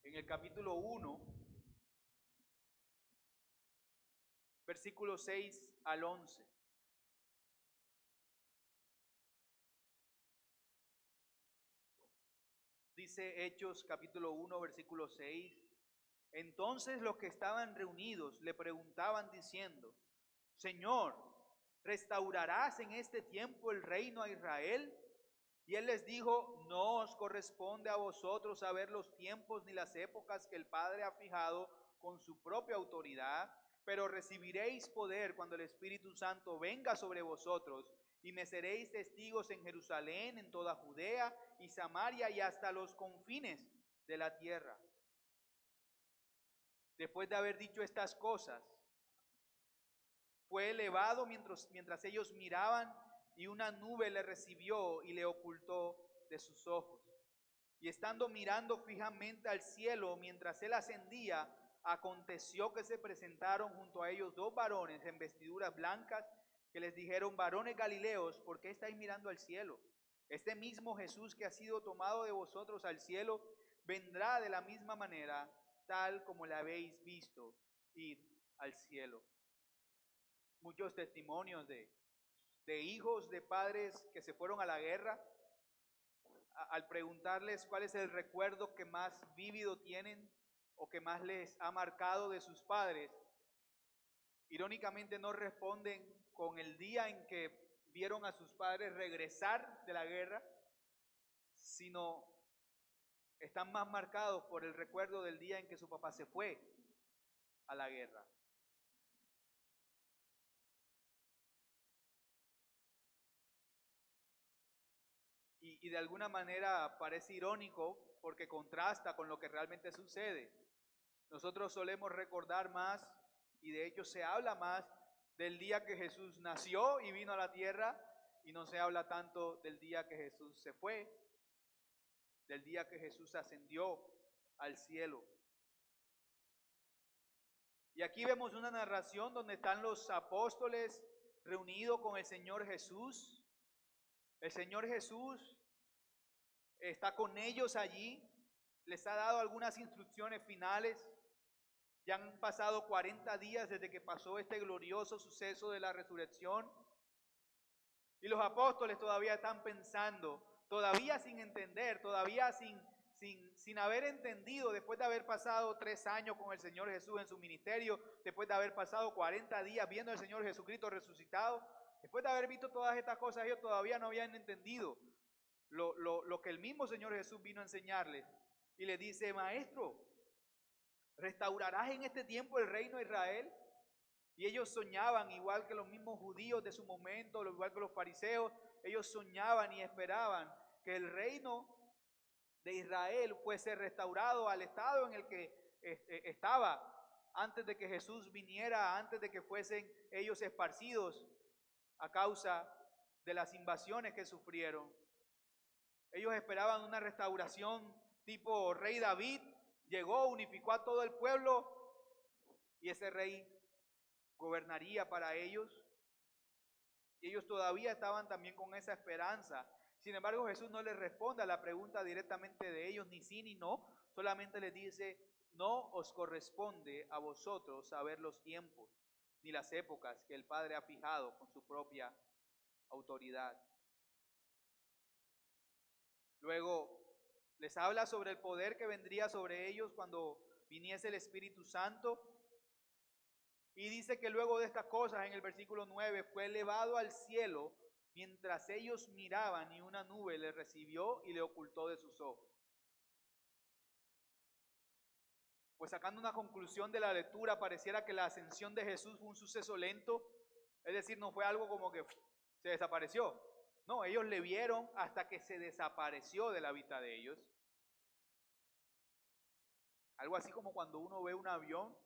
en el capítulo 1, versículos 6 al 11. Dice Hechos capítulo 1, versículo 6. Entonces los que estaban reunidos le preguntaban diciendo: Señor, ¿restaurarás en este tiempo el reino a Israel? Y él les dijo: no os corresponde a vosotros saber los tiempos ni las épocas que el Padre ha fijado con su propia autoridad, pero recibiréis poder cuando el Espíritu Santo venga sobre vosotros, y me seréis testigos en Jerusalén, en toda Judea y Samaria y hasta los confines de la tierra. Después de haber dicho estas cosas, fue elevado mientras ellos miraban, y una nube le recibió y le ocultó de sus ojos. Y estando mirando fijamente al cielo mientras él ascendía, aconteció que se presentaron junto a ellos dos varones en vestiduras blancas, que les dijeron: varones Galileos, ¿por qué estáis mirando al cielo? Este mismo Jesús que ha sido tomado de vosotros al cielo, vendrá de la misma manera, tal como le habéis visto ir al cielo. Muchos testimonios de hijos de padres que se fueron a la guerra, al preguntarles cuál es el recuerdo que más vívido tienen o que más les ha marcado de sus padres, irónicamente no responden con el día en que vieron a sus padres regresar de la guerra, sino están más marcados por el recuerdo del día en que su papá se fue a la guerra. Y de alguna manera parece irónico porque contrasta con lo que realmente sucede. Nosotros solemos recordar más, y de hecho se habla más del día que Jesús nació y vino a la tierra, y no se habla tanto del día que Jesús se fue, del día que Jesús ascendió al cielo. Y aquí vemos una narración donde están los apóstoles reunidos con el Señor Jesús. El Señor Jesús está con ellos allí, les ha dado algunas instrucciones finales. Ya han pasado 40 días desde que pasó este glorioso suceso de la resurrección. Y los apóstoles todavía están pensando, todavía sin entender, todavía sin haber entendido, después de haber pasado 3 años con el Señor Jesús en su ministerio, después de haber pasado 40 días viendo al Señor Jesucristo resucitado, después de haber visto todas estas cosas, ellos todavía no habían entendido lo que el mismo Señor Jesús vino a enseñarles. Y les dice: Maestro, ¿restaurarás en este tiempo el reino de Israel? Y ellos soñaban, igual que los mismos judíos de su momento, igual que los fariseos, ellos soñaban y esperaban que el reino de Israel fuese restaurado al estado en el que estaba antes de que Jesús viniera, antes de que fuesen ellos esparcidos a causa de las invasiones que sufrieron. Ellos esperaban una restauración tipo rey David, llegó, unificó a todo el pueblo y ese rey gobernaría para ellos. Y ellos todavía estaban también con esa esperanza. Sin embargo, Jesús no les responde a la pregunta directamente de ellos, ni sí ni no, solamente les dice: no os corresponde a vosotros saber los tiempos ni las épocas que el Padre ha fijado con su propia autoridad. Luego les habla sobre el poder que vendría sobre ellos cuando viniese el Espíritu Santo. Y dice que luego de estas cosas, en el versículo 9, fue elevado al cielo mientras ellos miraban, y una nube le recibió y le ocultó de sus ojos. Pues sacando una conclusión de la lectura, pareciera que la ascensión de Jesús fue un suceso lento, es decir, no fue algo como que se desapareció. No, ellos le vieron hasta que se desapareció de la vista de ellos. Algo así como cuando uno ve un avión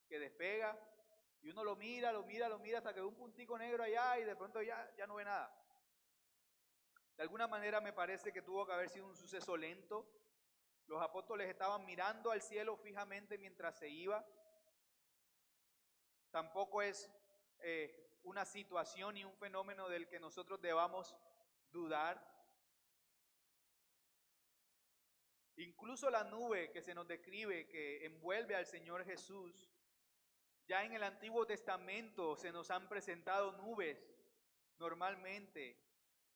que despega y uno lo mira hasta que ve un puntico negro allá y de pronto ya no ve nada. De alguna manera me parece que tuvo que haber sido un suceso lento. Los apóstoles estaban mirando al cielo fijamente mientras se iba. Tampoco es una situación y un fenómeno del que nosotros debamos dudar. Incluso la nube que se nos describe que envuelve al Señor Jesús, ya en el Antiguo Testamento se nos han presentado nubes normalmente,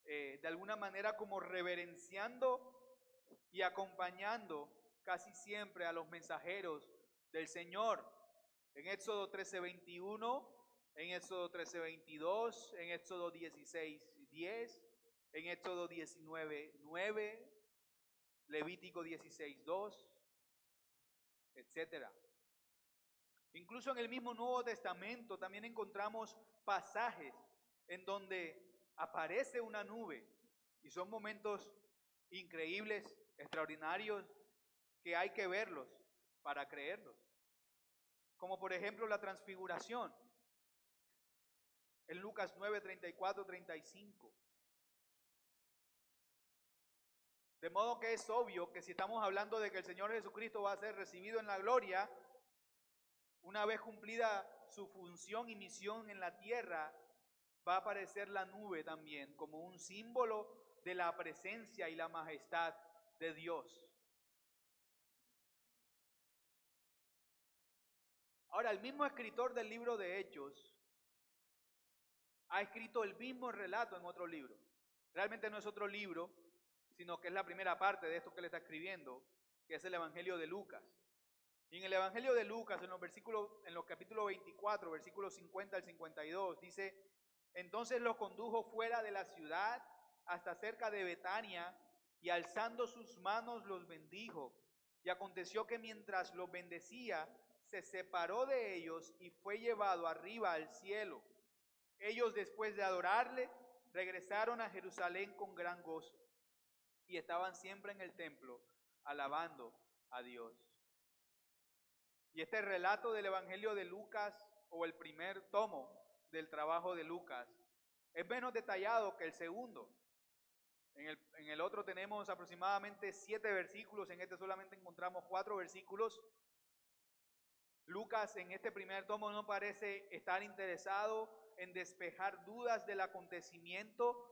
de alguna manera como reverenciando y acompañando casi siempre a los mensajeros del Señor. En Éxodo 13:21, en Éxodo 13:22, en Éxodo 16:10, en Éxodo 19:9, Levítico 16:2, etc. Incluso en el mismo Nuevo Testamento también encontramos pasajes en donde aparece una nube y son momentos increíbles, extraordinarios, que hay que verlos para creerlos. Como por ejemplo la transfiguración en Lucas 9:34-35. De modo que es obvio que si estamos hablando de que el Señor Jesucristo va a ser recibido en la gloria, una vez cumplida su función y misión en la tierra, va a aparecer la nube también como un símbolo de la presencia y la majestad de Dios. Ahora, el mismo escritor del libro de Hechos ha escrito el mismo relato en otro libro. Realmente no es otro libro, sino que es la primera parte de esto que le está escribiendo, que es el Evangelio de Lucas. Y en el Evangelio de Lucas, en los capítulos 24, versículos 50 al 52, dice: entonces los condujo fuera de la ciudad hasta cerca de Betania, y alzando sus manos los bendijo. Y aconteció que mientras los bendecía, se separó de ellos y fue llevado arriba al cielo. Ellos, después de adorarle, regresaron a Jerusalén con gran gozo y estaban siempre en el templo alabando a Dios. Y este relato del Evangelio de Lucas, o el primer tomo del trabajo de Lucas, es menos detallado que el segundo. En el otro tenemos aproximadamente 7 versículos, en este solamente encontramos 4 versículos. Lucas en este primer tomo no parece estar interesado en despejar dudas del acontecimiento.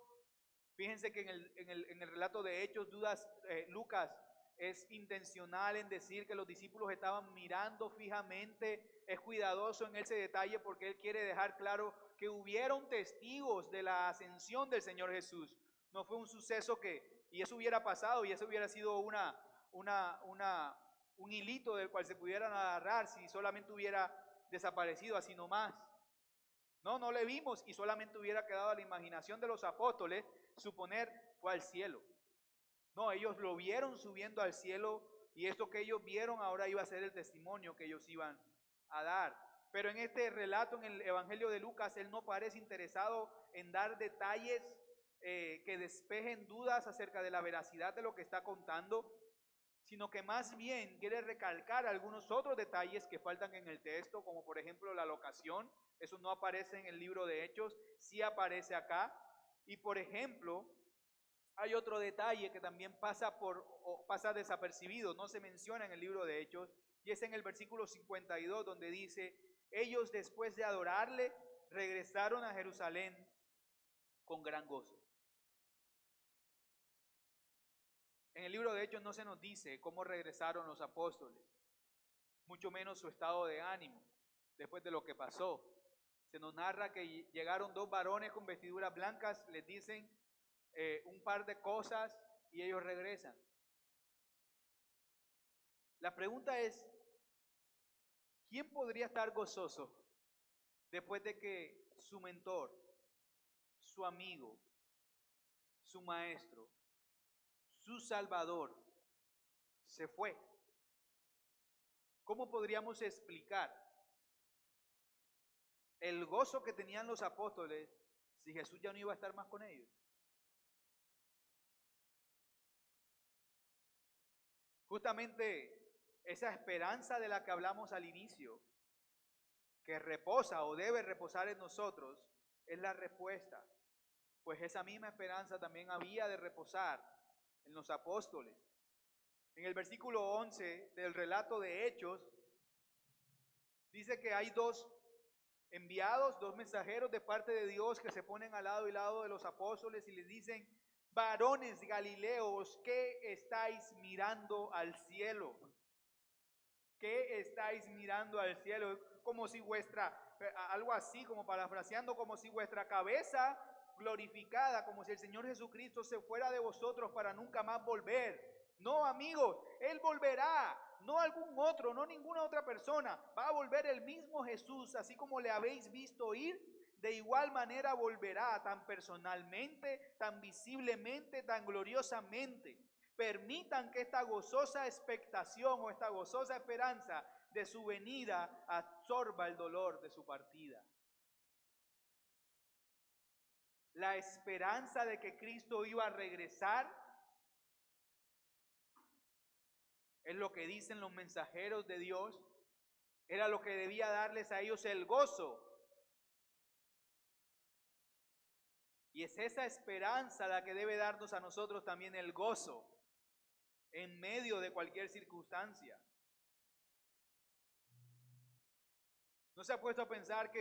Fíjense que en el relato de Hechos, Lucas es intencional en decir que los discípulos estaban mirando fijamente, es cuidadoso en ese detalle porque él quiere dejar claro que hubieron testigos de la ascensión del Señor Jesús. No fue un suceso y eso hubiera pasado y eso hubiera sido un hilito del cual se pudieran agarrar si solamente hubiera desaparecido así nomás. No le vimos y solamente hubiera quedado a la imaginación de los apóstoles suponer fue al cielo. No, ellos lo vieron subiendo al cielo y esto que ellos vieron ahora iba a ser el testimonio que ellos iban a dar. pero en este relato en el Evangelio de Lucas, él no parece interesado en dar detalles que despejen dudas acerca de la veracidad de lo que está contando, sino que más bien quiere recalcar algunos otros detalles que faltan en el texto, como por ejemplo la locación. Eso no aparece en el libro de Hechos, sí aparece acá. Y por ejemplo, hay otro detalle que también pasa desapercibido, no se menciona en el libro de Hechos, y es en el versículo 52 donde dice: ellos después de adorarle regresaron a Jerusalén con gran gozo. En el libro de Hechos no se nos dice cómo regresaron los apóstoles, mucho menos su estado de ánimo después de lo que pasó. Se nos narra que llegaron dos varones con vestiduras blancas, les dicen un par de cosas y ellos regresan. La pregunta es, ¿quién podría estar gozoso después de que su mentor, su amigo, su maestro, su salvador se fue? ¿Cómo podríamos explicar el gozo que tenían los apóstoles si Jesús ya no iba a estar más con ellos? Justamente esa esperanza de la que hablamos al inicio, que reposa o debe reposar en nosotros, es la respuesta. Pues esa misma esperanza también había de reposar en los apóstoles. En el versículo 11 del relato de Hechos, dice que hay dos enviados, dos mensajeros de parte de Dios que se ponen al lado y lado de los apóstoles y les dicen: varones galileos, ¿qué estáis mirando al cielo? ¿Qué estáis mirando al cielo? Como si algo así, como parafraseando, como si vuestra cabeza glorificada, como si el Señor Jesucristo se fuera de vosotros para nunca más volver. No, amigos, Él volverá, no algún otro, no ninguna otra persona. Va a volver el mismo Jesús, así como le habéis visto ir. De igual manera volverá, tan personalmente, tan visiblemente, tan gloriosamente. Permitan que esta gozosa expectación o esta gozosa esperanza de su venida absorba el dolor de su partida. La esperanza de que Cristo iba a regresar es lo que dicen los mensajeros de Dios, era lo que debía darles a ellos el gozo. Y es esa esperanza la que debe darnos a nosotros también el gozo en medio de cualquier circunstancia. ¿No se ha puesto a pensar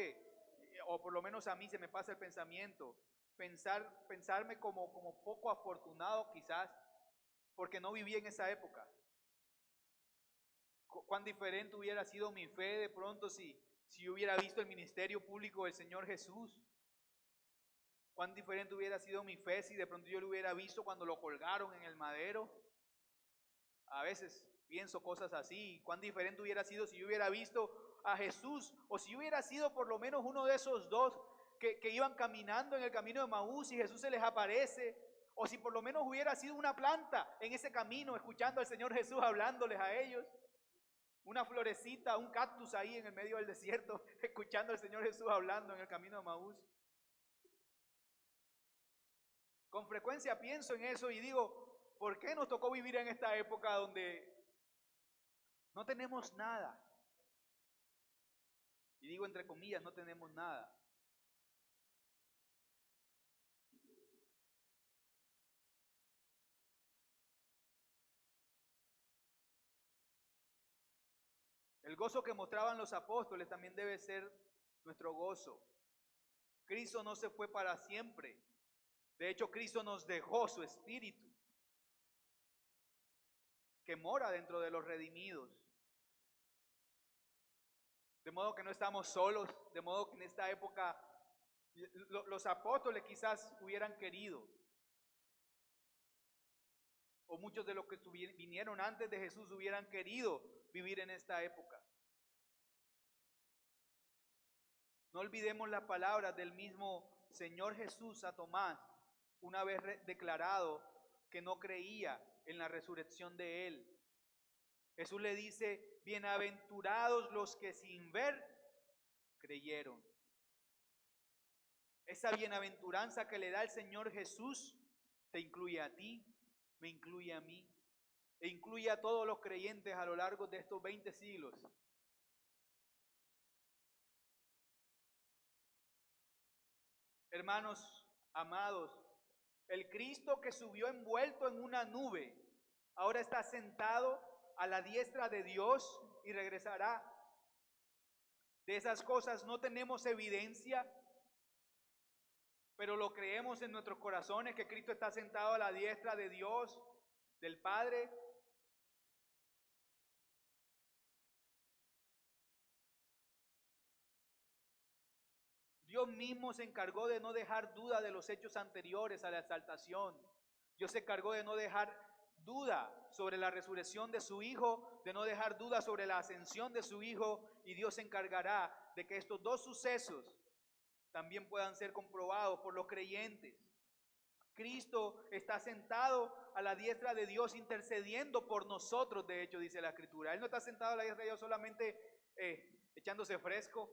o por lo menos a mí se me pasa el pensamiento, pensarme como poco afortunado quizás, porque no viví en esa época? Cuán diferente hubiera sido mi fe de pronto si hubiera visto el ministerio público del Señor Jesús. Cuán diferente hubiera sido mi fe si de pronto yo lo hubiera visto cuando lo colgaron en el madero. A veces pienso cosas así. Cuán diferente hubiera sido si yo hubiera visto a Jesús, o si hubiera sido por lo menos uno de esos dos que iban caminando en el camino de Maús y Jesús se les aparece, o si por lo menos hubiera sido una planta en ese camino escuchando al Señor Jesús hablándoles a ellos. Una florecita, un cactus ahí en el medio del desierto, escuchando al Señor Jesús hablando en el camino de Maús. Con frecuencia pienso en eso y digo, ¿por qué nos tocó vivir en esta época donde no tenemos nada? Y digo entre comillas, no tenemos nada. El gozo que mostraban los apóstoles también debe ser nuestro gozo. Cristo no se fue para siempre. De hecho, Cristo nos dejó su Espíritu, que mora dentro de los redimidos. De modo que no estamos solos, de modo que en esta época los apóstoles quizás hubieran querido, o muchos de los que vinieron antes de Jesús hubieran querido vivir en esta época. No olvidemos las palabras del mismo Señor Jesús a Tomás, una vez declarado que no creía en la resurrección de Él. Jesús le dice: bienaventurados los que sin ver creyeron. Esa bienaventuranza que le da el Señor Jesús te incluye a ti, me incluye a mí, e incluye a todos los creyentes a lo largo de estos 20 siglos. Hermanos amados, el Cristo que subió envuelto en una nube, ahora está sentado a la diestra de Dios y regresará. De esas cosas no tenemos evidencia, pero lo creemos en nuestros corazones, que Cristo está sentado a la diestra de Dios, del Padre. Dios mismo se encargó de no dejar duda de los hechos anteriores a la exaltación. Dios se encargó de no dejar duda sobre la resurrección de su Hijo, de no dejar duda sobre la ascensión de su Hijo, y Dios se encargará de que estos dos sucesos también puedan ser comprobados por los creyentes. Cristo está sentado a la diestra de Dios intercediendo por nosotros, de hecho, dice la Escritura. Él no está sentado a la diestra de Dios solamente echándose fresco,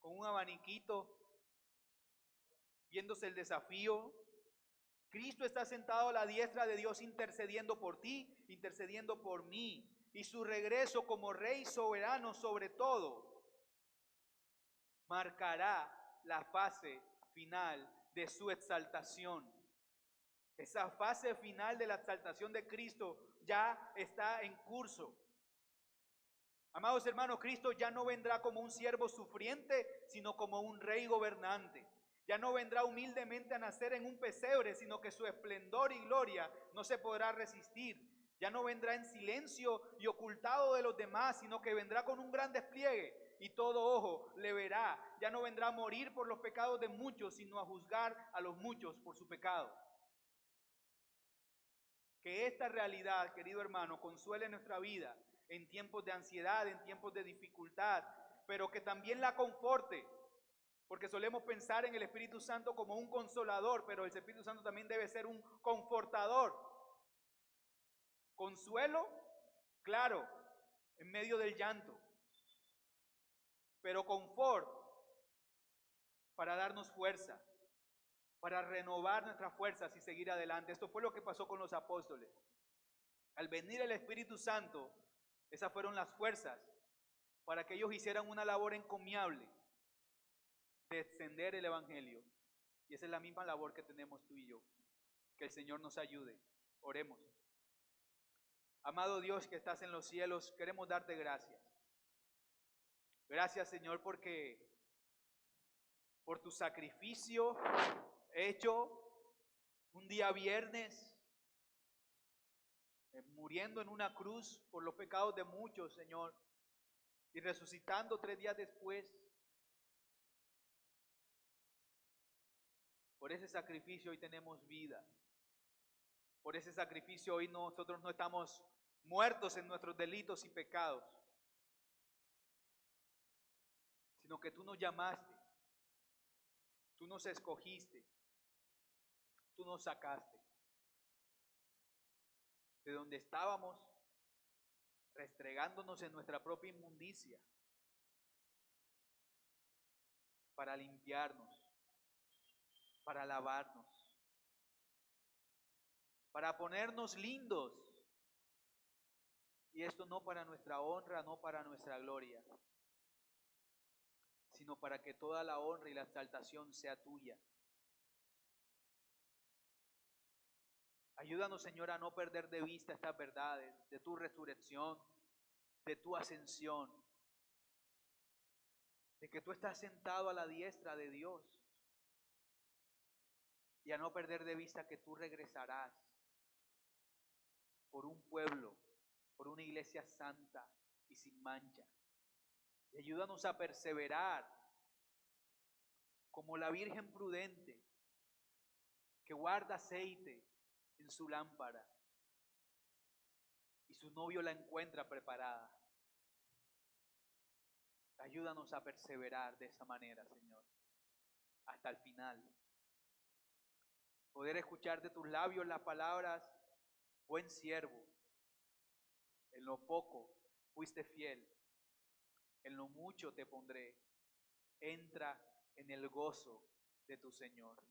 con un abaniquito, viéndose el desafío. Cristo está sentado a la diestra de Dios intercediendo por ti, intercediendo por mí. Y su regreso como Rey soberano sobre todo marcará la fase final de su exaltación. Esa fase final de la exaltación de Cristo ya está en curso. Amados hermanos, Cristo ya no vendrá como un siervo sufriente, sino como un rey gobernante. Ya no vendrá humildemente a nacer en un pesebre, sino que su esplendor y gloria no se podrá resistir. Ya no vendrá en silencio y ocultado de los demás, sino que vendrá con un gran despliegue y todo ojo le verá. Ya no vendrá a morir por los pecados de muchos, sino a juzgar a los muchos por su pecado. Que esta realidad, querido hermano, consuele nuestra vida en tiempos de ansiedad, en tiempos de dificultad, pero que también la conforte, porque solemos pensar en el Espíritu Santo como un consolador, pero el Espíritu Santo también debe ser un confortador. Consuelo, claro, en medio del llanto, pero confort para darnos fuerza, para renovar nuestras fuerzas y seguir adelante. Esto fue lo que pasó con los apóstoles. Al venir el Espíritu Santo, esas fueron las fuerzas para que ellos hicieran una labor encomiable de extender el Evangelio. Y esa es la misma labor que tenemos tú y yo. Que el Señor nos ayude. Oremos. Amado Dios que estás en los cielos, queremos darte gracias. Gracias, Señor, porque por tu sacrificio hecho un día viernes, muriendo en una cruz por los pecados de muchos, Señor, y resucitando 3 días después. Por ese sacrificio hoy tenemos vida. Por ese sacrificio hoy nosotros no estamos muertos en nuestros delitos y pecados, sino que tú nos llamaste, tú nos escogiste, tú nos sacaste de donde estábamos, restregándonos en nuestra propia inmundicia, para limpiarnos, para lavarnos, para ponernos lindos. Y esto no para nuestra honra, no para nuestra gloria, sino para que toda la honra y la exaltación sea tuya. Ayúdanos, Señor, a no perder de vista estas verdades de tu resurrección, de tu ascensión, de que tú estás sentado a la diestra de Dios, y a no perder de vista que tú regresarás por un pueblo, por una iglesia santa y sin mancha. Y ayúdanos a perseverar como la Virgen prudente que guarda aceite en su lámpara y su novio la encuentra preparada. Ayúdanos a perseverar de esa manera, Señor, hasta el final. Poder escuchar de tus labios las palabras: buen siervo, en lo poco fuiste fiel, en lo mucho te pondré. entra en el gozo de tu Señor.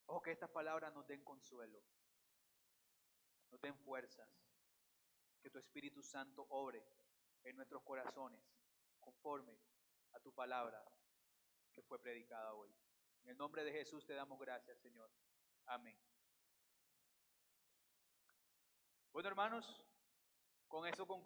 Oh, que estas palabras nos den consuelo, nos den fuerzas, que tu Espíritu Santo obre en nuestros corazones conforme a tu palabra que fue predicada hoy. En el nombre de Jesús te damos gracias, Señor. Amén. Bueno, hermanos, con eso concluimos.